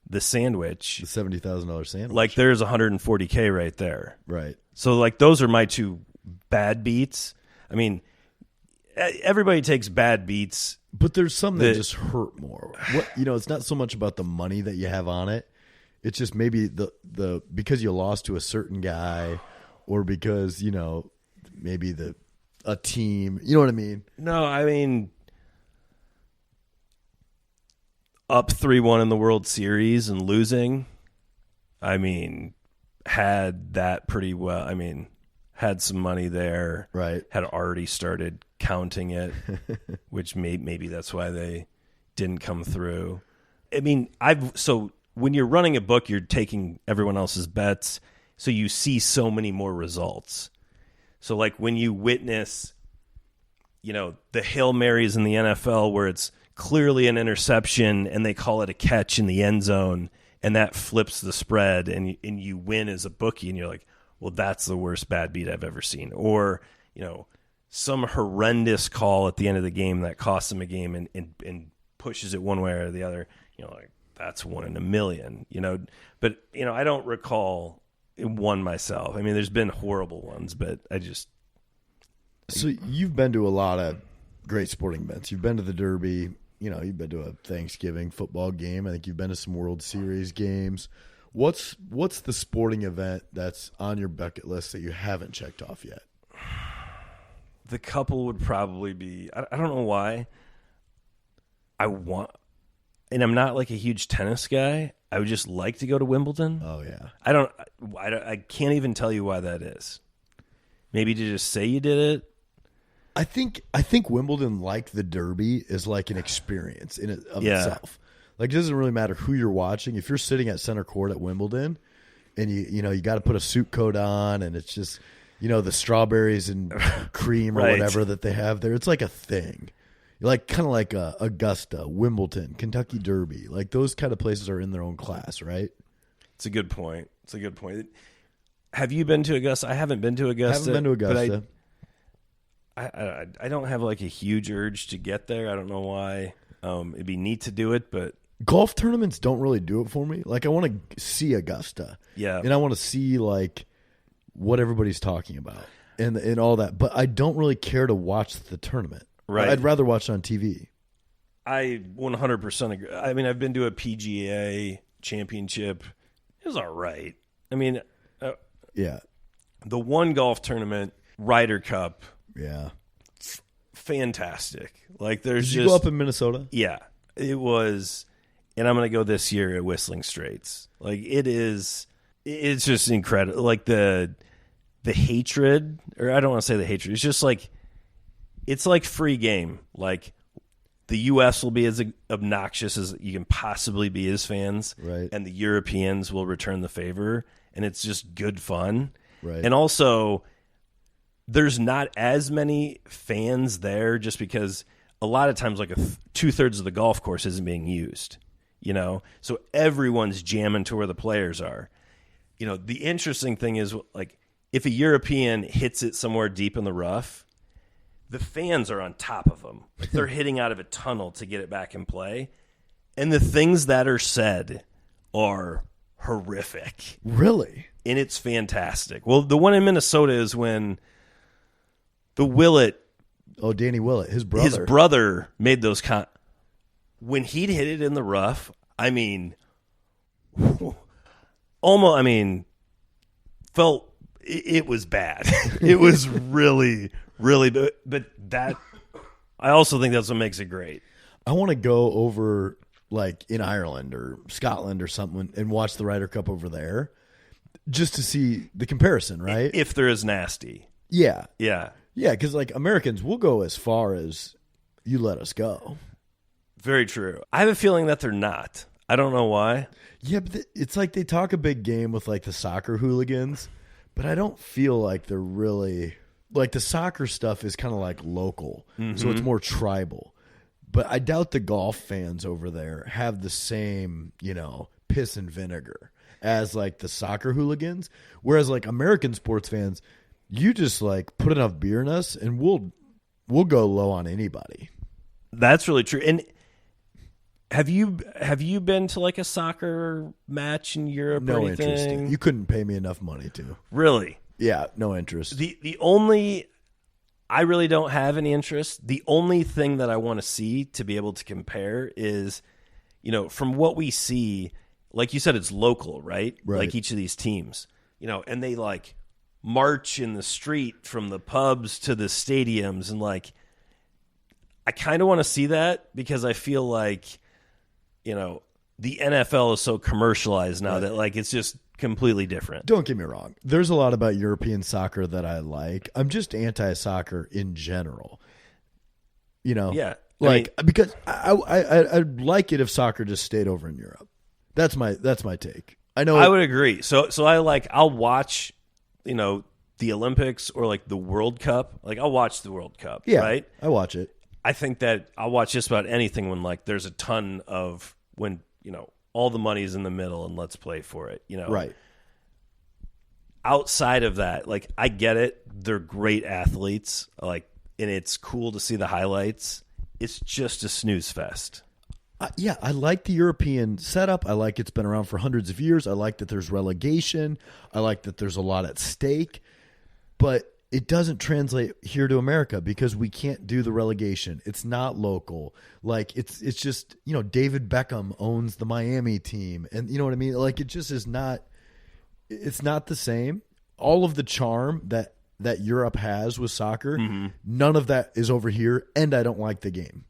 the sandwich. The $70,000 sandwich. Like there's $140K right there. Right. So like those are my two bad beats. I mean, everybody takes bad beats. But there's some that just hurt more. It's not so much about the money that you have on it. It's just maybe the because you lost to a certain guy, or because maybe a team. You know what I mean? No, I mean up 3-1 in the World Series and losing. I mean, had that pretty well. I mean, had some money there. Right. Had already started counting it, which maybe that's why they didn't come through. I mean, so when you're running a book, you're taking everyone else's bets, so you see so many more results. So like when you witness, the Hail Marys in the NFL where it's clearly an interception and they call it a catch in the end zone, and that flips the spread, and you win as a bookie, and you're like, well, that's the worst bad beat I've ever seen. Or, some horrendous call at the end of the game that costs them a game and pushes it one way or the other. Like that's 1 in a million, But, I don't recall one myself. I mean, there's been horrible ones, but So you've been to a lot of great sporting events. You've been to the Derby. You've been to a Thanksgiving football game. I think you've been to some World Series games. What's the sporting event that's on your bucket list that you haven't checked off yet? The couple would probably be, I don't know why. And I'm not like a huge tennis guy. I would just like to go to Wimbledon. Oh yeah. I can't even tell you why that is. Maybe to just say you did it. I think Wimbledon, like the Derby, is like an experience in it of itself. Like, it doesn't really matter who you're watching. If you're sitting at center court at Wimbledon, and you got to put a suit coat on, and it's just the strawberries and cream or right. whatever that they have there. It's like a thing. Like kind of like Augusta, Wimbledon, Kentucky Derby. Like those kind of places are in their own class, right? It's a good point. Have you been to Augusta? I haven't been to Augusta. I haven't been to Augusta. I don't have like a huge urge to get there. I don't know why. It'd be neat to do it, but golf tournaments don't really do it for me. Like I want to see Augusta. Yeah. And I want to see like what everybody's talking about and all that. But I don't really care to watch the tournament. Right. I'd rather watch it on TV. I 100% agree. I mean, I've been to a PGA championship. It was all right. I mean, yeah. The one golf tournament, Ryder Cup. Yeah. Fantastic. Like there's Did you go up in Minnesota? Yeah. It was, and I'm going to go this year at Whistling Straits. Like it's just incredible. Like the hatred, or I don't want to say the hatred. It's just like, it's like free game. Like the U.S. will be as obnoxious as you can possibly be as fans. Right. And the Europeans will return the favor. And it's just good fun. Right. And also, there's not as many fans there just because a lot of times like 2/3 of the golf course isn't being used, so everyone's jamming to where the players are. The interesting thing is like if a European hits it somewhere deep in the rough, the fans are on top of them. Like they're hitting out of a tunnel to get it back in play. And the things that are said are horrific. Really? And it's fantastic. Well, the one in Minnesota is when the Willett. Oh, Danny Willett, his brother. His brother made those when he'd hit it in the rough, I mean, felt it was bad. It was really, really, but I also think that's what makes it great. I want to go over like in Ireland or Scotland or something and watch the Ryder Cup over there just to see the comparison, right? If they're as nasty. Yeah. Yeah. Yeah, because like Americans, we'll go as far as you let us go. Very true. I have a feeling that they're not. I don't know why. Yeah, but it's like they talk a big game with like the soccer hooligans, but I don't feel like they're really like the soccer stuff is kind of like local, so it's more tribal. But I doubt the golf fans over there have the same, piss and vinegar as like the soccer hooligans. Whereas like American sports fans, you just like put enough beer in us and we'll go low on anybody. That's really true. And have you been to like a soccer match in Europe or No anything? interest. You couldn't pay me enough money to. Really? Yeah, no interest. The only I really don't have any interest. The only thing that I want to see to be able to compare is, from what we see, like you said, it's local, right? Right. Like each of these teams, and they like march in the street from the pubs to the stadiums. And like, I kind of want to see that because I feel like, the NFL is so commercialized now that like, it's just completely different. Don't get me wrong. There's a lot about European soccer that I like. I'm just anti-soccer in general. Yeah. Because I'd like it if soccer just stayed over in Europe. That's my take. I know I would agree. So I'll watch, the Olympics or like the World Cup. Like I'll watch the World Cup, yeah, right? I watch it. I think that I'll watch just about anything when like there's a ton of when, all the money's in the middle and let's play for it, Right. Outside of that, like I get it. They're great athletes, like, and it's cool to see the highlights. It's just a snooze fest. Yeah, I like the European setup. I like it's been around for hundreds of years. I like that there's relegation. I like that there's a lot at stake. But it doesn't translate here to America because we can't do the relegation. It's not local. Like it's just, David Beckham owns the Miami team. And you know what I mean? Like it just is not, it's not the same. All of the charm that Europe has with soccer, none of that is over here. And I don't like the game.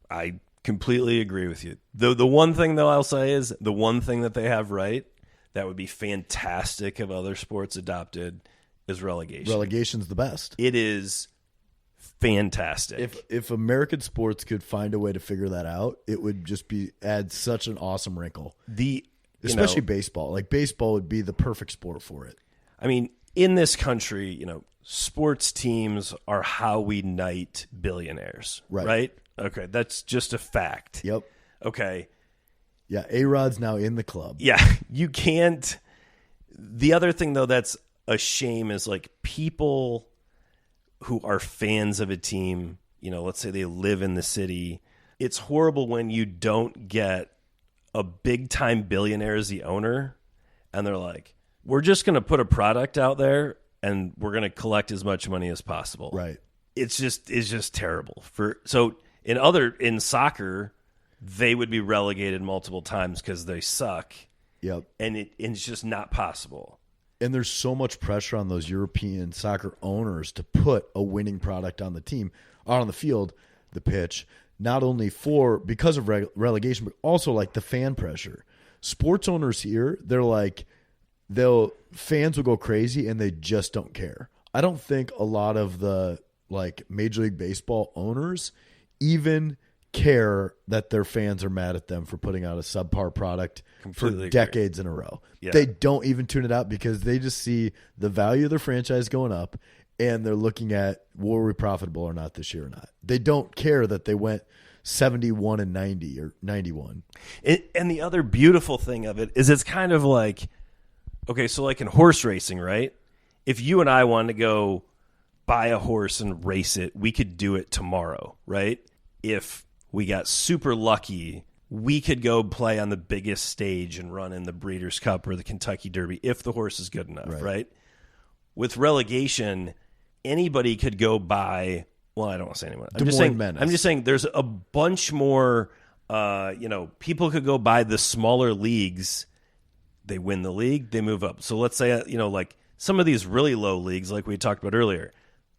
I completely agree with you. The one thing though I'll say is the one thing that they have right that would be fantastic if other sports adopted is relegation. Relegation's the best. It is fantastic. If American sports could find a way to figure that out, it would just add such an awesome wrinkle. Especially baseball. Like baseball would be the perfect sport for it. I mean, in this country, sports teams are how we knight billionaires. Right? Okay, that's just a fact. Yep. Okay. Yeah, A-Rod's now in the club. Yeah, you can't. The other thing, though, that's a shame is like people who are fans of a team, let's say they live in the city. It's horrible when you don't get a big-time billionaire as the owner, and they're like, we're just going to put a product out there, and we're going to collect as much money as possible. Right. It's just terrible. So in soccer, they would be relegated multiple times because they suck. Yep. And it's just not possible. And there's so much pressure on those European soccer owners to put a winning product on the team, out on the field, the pitch, not only because of relegation, but also like the fan pressure. Sports owners here, they're like, fans will go crazy and they just don't care. I don't think a lot of the like Major League Baseball owners even care that their fans are mad at them for putting out a subpar product for decades in a row. Yeah. They don't even tune it out because they just see the value of their franchise going up and they're looking at were we profitable or not this year or not. They don't care that they went 71 and 90 or 91. And the other beautiful thing of it is it's kind of like, okay, so like in horse racing, right? If you and I wanted to go buy a horse and race it, we could do it tomorrow, right? If we got super lucky, we could go play on the biggest stage and run in the Breeders' Cup or the Kentucky Derby if the horse is good enough, right? With relegation, anybody could go buy. Well, I don't want to say anyone. I'm just saying there's a bunch more. People could go buy the smaller leagues. They win the league, they move up. So let's say like some of these really low leagues, like we talked about earlier,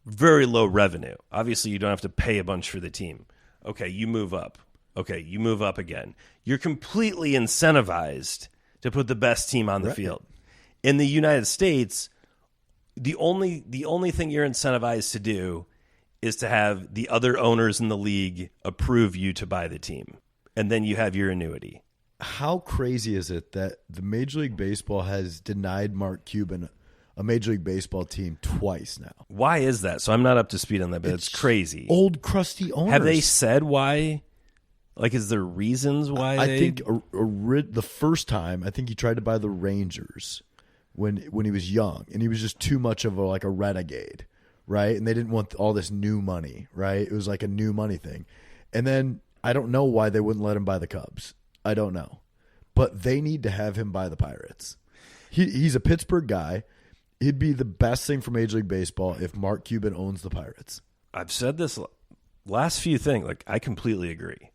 very low revenue. Obviously, you don't have to pay a bunch for the team. Okay, you move up. Okay, you move up again. You're completely incentivized to put the best team on the field. In the United States, the only thing you're incentivized to do is to have the other owners in the league approve you to buy the team, and then you have your annuity. How crazy is it that the Major League Baseball has denied Mark Cuban a Major League Baseball team twice now? Why is that? So I'm not up to speed on that, but it's crazy. Old crusty owners. Have they said why? Like, is there reasons why? I think the first time, I think he tried to buy the Rangers when he was young, and he was just too much of a renegade, right? And they didn't want all this new money, right? It was like a new money thing. And then I don't know why they wouldn't let him buy the Cubs. I don't know. But they need to have him buy the Pirates. He's a Pittsburgh guy. It'd be the best thing for Major League Baseball if Mark Cuban owns the Pirates. I've said this last few things. Like, I completely agree.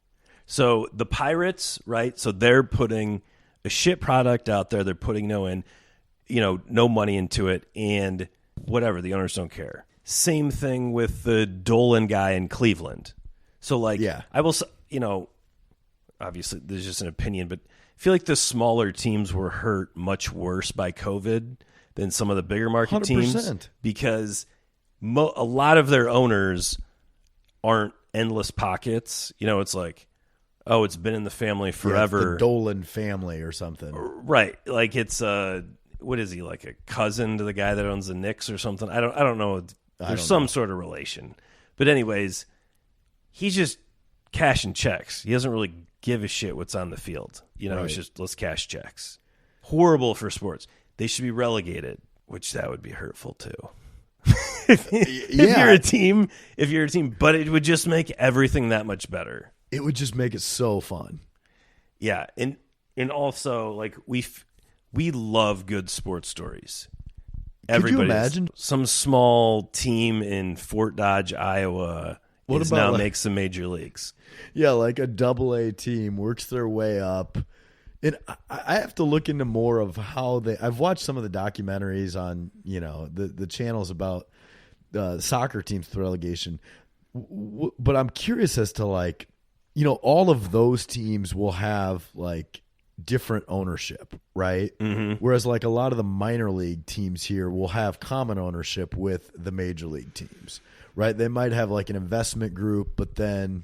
So the Pirates, right? So they're putting a shit product out there. They're putting no money into it, and whatever, the owners don't care. Same thing with the Dolan guy in Cleveland. So I will, obviously there's just an opinion, but I feel like the smaller teams were hurt much worse by COVID than some of the bigger market 100%. Teams, because a lot of their owners aren't endless pockets. It's like, oh, it's been in the family forever. Yeah, the Dolan family or something. Right. Like, it's what is he, like a cousin to the guy that owns the Knicks or something? I don't know. There's some sort of relation. But anyways, he's just cashing checks. He doesn't really give a shit what's on the field. It's just, let's cash checks. Horrible for sports. They should be relegated, which that would be hurtful too. if you're a team, but it would just make everything that much better. It would just make it so fun. Yeah, and also, like, we love good sports stories. Could you imagine some small team in Fort Dodge, Iowa now makes the major leagues? Yeah, like a AA team works their way up. And I have to look into more of how I've watched some of the documentaries on, the channels about soccer teams through relegation. But I'm curious as to, like, all of those teams will have, like, different ownership, right? Mm-hmm. Whereas, like, a lot of the minor league teams here will have common ownership with the major league teams, right? They might have, like, an investment group, but then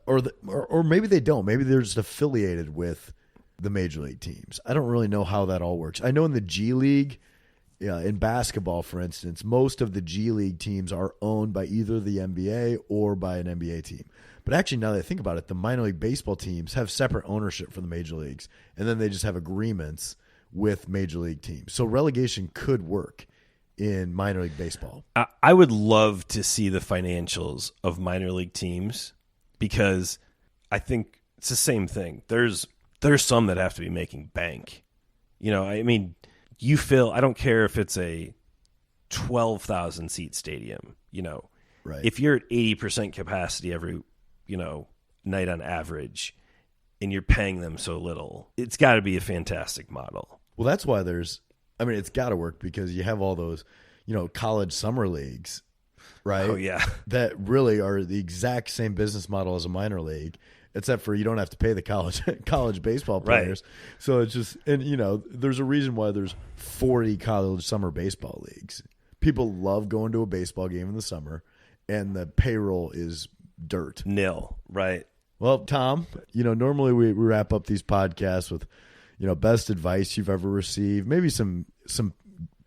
or maybe they don't. Maybe they're just affiliated with the major league teams. I don't really know how that all works. I know in the G League, in basketball, for instance, most of the G League teams are owned by either the NBA or by an NBA team. But actually, now that I think about it, the minor league baseball teams have separate ownership from the major leagues, and then they just have agreements with major league teams. So relegation could work in minor league baseball. I would love to see the financials of minor league teams, because I think it's the same thing. There's some that have to be making bank. I mean, I don't care if it's a 12,000 seat stadium, right. If you're at 80% capacity every, night on average, and you're paying them so little, it's got to be a fantastic model. Well, that's why it's got to work, because you have all those, college summer leagues, right? Oh, yeah. That really are the exact same business model as a minor league, except for you don't have to pay the college baseball players. Right. So it's just, and there's a reason why there's 40 college summer baseball leagues. People love going to a baseball game in the summer, and the payroll is dirt. Nil, right? Well, Tom, normally we wrap up these podcasts with, best advice you've ever received, maybe some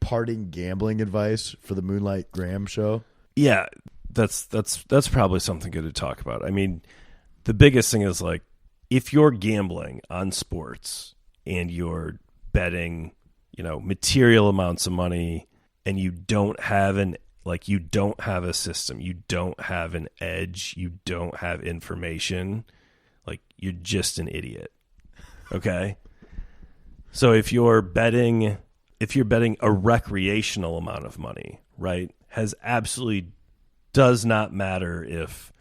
parting gambling advice for the Moonlight Graham Show. Yeah, that's probably something good to talk about. I mean, the biggest thing is, like, if you're gambling on sports and you're betting, material amounts of money, and you don't have a system, you don't have an edge, you don't have information, like, you're just an idiot. Okay? So if you're betting a recreational amount of money, right, does not matter if,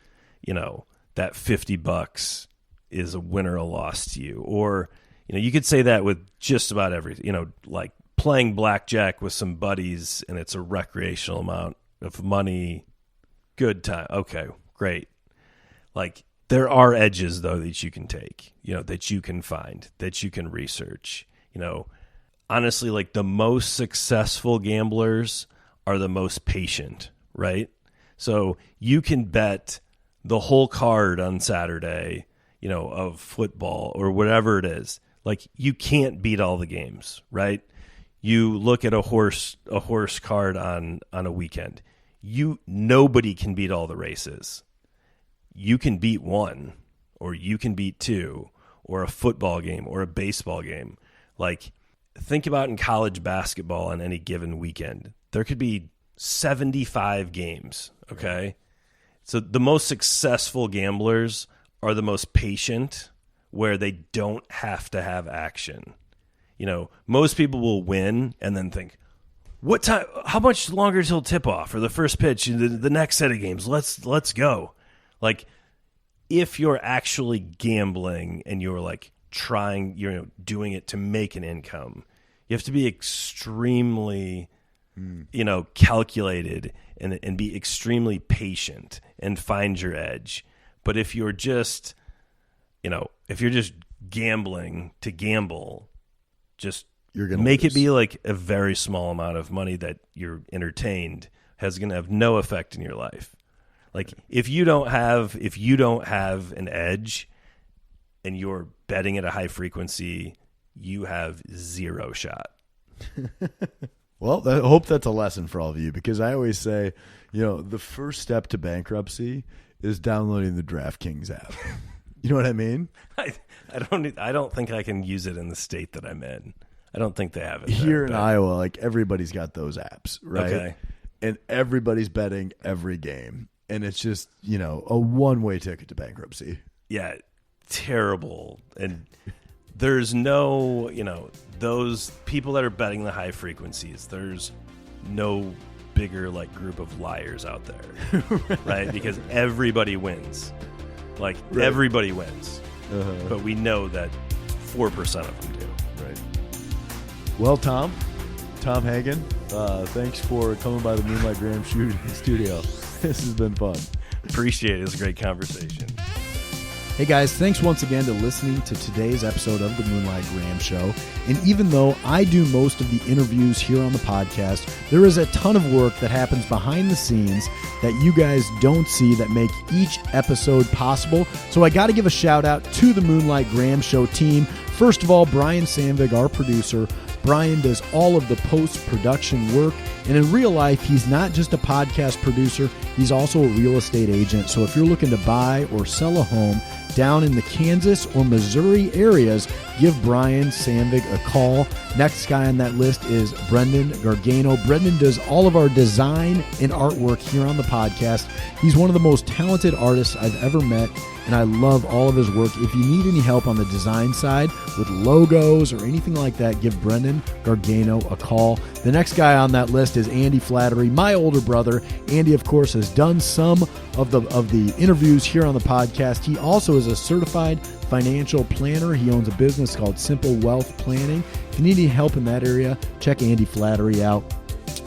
that $50 is a win or a loss to you. Or, you could say that with just about everything, like playing blackjack with some buddies and it's a recreational amount of money, good time. Okay, great. Like, there are edges, though, that you can take, that you can find, that you can research. Honestly, like, the most successful gamblers are the most patient, right? So you can bet the whole card on Saturday, of football or whatever it is. Like, you can't beat all the games, right? You look at a horse card on a weekend. Nobody can beat all the races. You can beat one, or you can beat two, or a football game or a baseball game. Like, think about in college basketball on any given weekend. There could be 75 games, okay? Right. So the most successful gamblers are the most patient, where they don't have to have action. Most people will win and then think, what time, how much longer till tip off or the first pitch, the next set of games, let's go. Like, if you're actually gambling and you're like trying, doing it to make an income, you have to be extremely, calculated and be extremely patient and find your edge. But if you're just, gambling to gamble, just you're gonna make lose. It be like a very small amount of money that you're entertained is going to have no effect in your life. Like, if you don't have an edge and you're betting at a high frequency, you have zero shot. Well, I hope that's a lesson for all of you, because I always say, the first step to bankruptcy is downloading the DraftKings app. You know what I mean? I don't think I can use it in the state that I'm in. I don't think they have it here in Iowa. Like, everybody's got those apps, right? Okay. And everybody's betting every game, and it's just a one-way ticket to bankruptcy. Yeah, terrible. And there's no those people that are betting the high frequencies. There's no bigger group of liars out there, right? Because everybody wins. Like, right. Everybody wins. Uh-huh. But we know that 4% of them do. Right. Well, Tom Hagen, thanks for coming by the Moonlight Graham studio. This has been fun. Appreciate it. It's a great conversation. Hey guys, thanks once again to listening to today's episode of the Moonlight Graham Show. And even though I do most of the interviews here on the podcast, there is a ton of work that happens behind the scenes that you guys don't see that make each episode possible. So I got to give a shout out to the Moonlight Graham Show team. First of all, Brian Sandvig, our producer. Brian does all of the post-production work, and in real life, he's not just a podcast producer, he's also a real estate agent. So if you're looking to buy or sell a home down in the Kansas or Missouri areas, give Brian Sandvig a call. Next guy on that list is Brendan Gargano. Brendan does all of our design and artwork here on the podcast. He's one of the most talented artists I've ever met, and I love all of his work. If you need any help on the design side with logos or anything like that, give Brendan Gargano a call. The next guy on that list is Andy Flattery, my older brother. Andy, of course, has done some of the interviews here on the podcast. He also is a certified financial planner. He owns a business called Simple Wealth Planning. If you need any help in that area, check Andy Flattery out.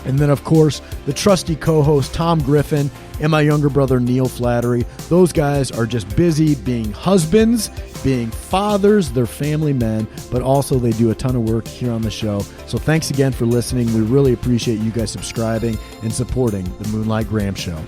And then, of course, the trusty co-host Tom Griffin and my younger brother Neil Flattery. Those guys are just busy being husbands, being fathers, they're family men, but also they do a ton of work here on the show. So thanks again for listening. We really appreciate you guys subscribing and supporting the Moonlight Graham Show.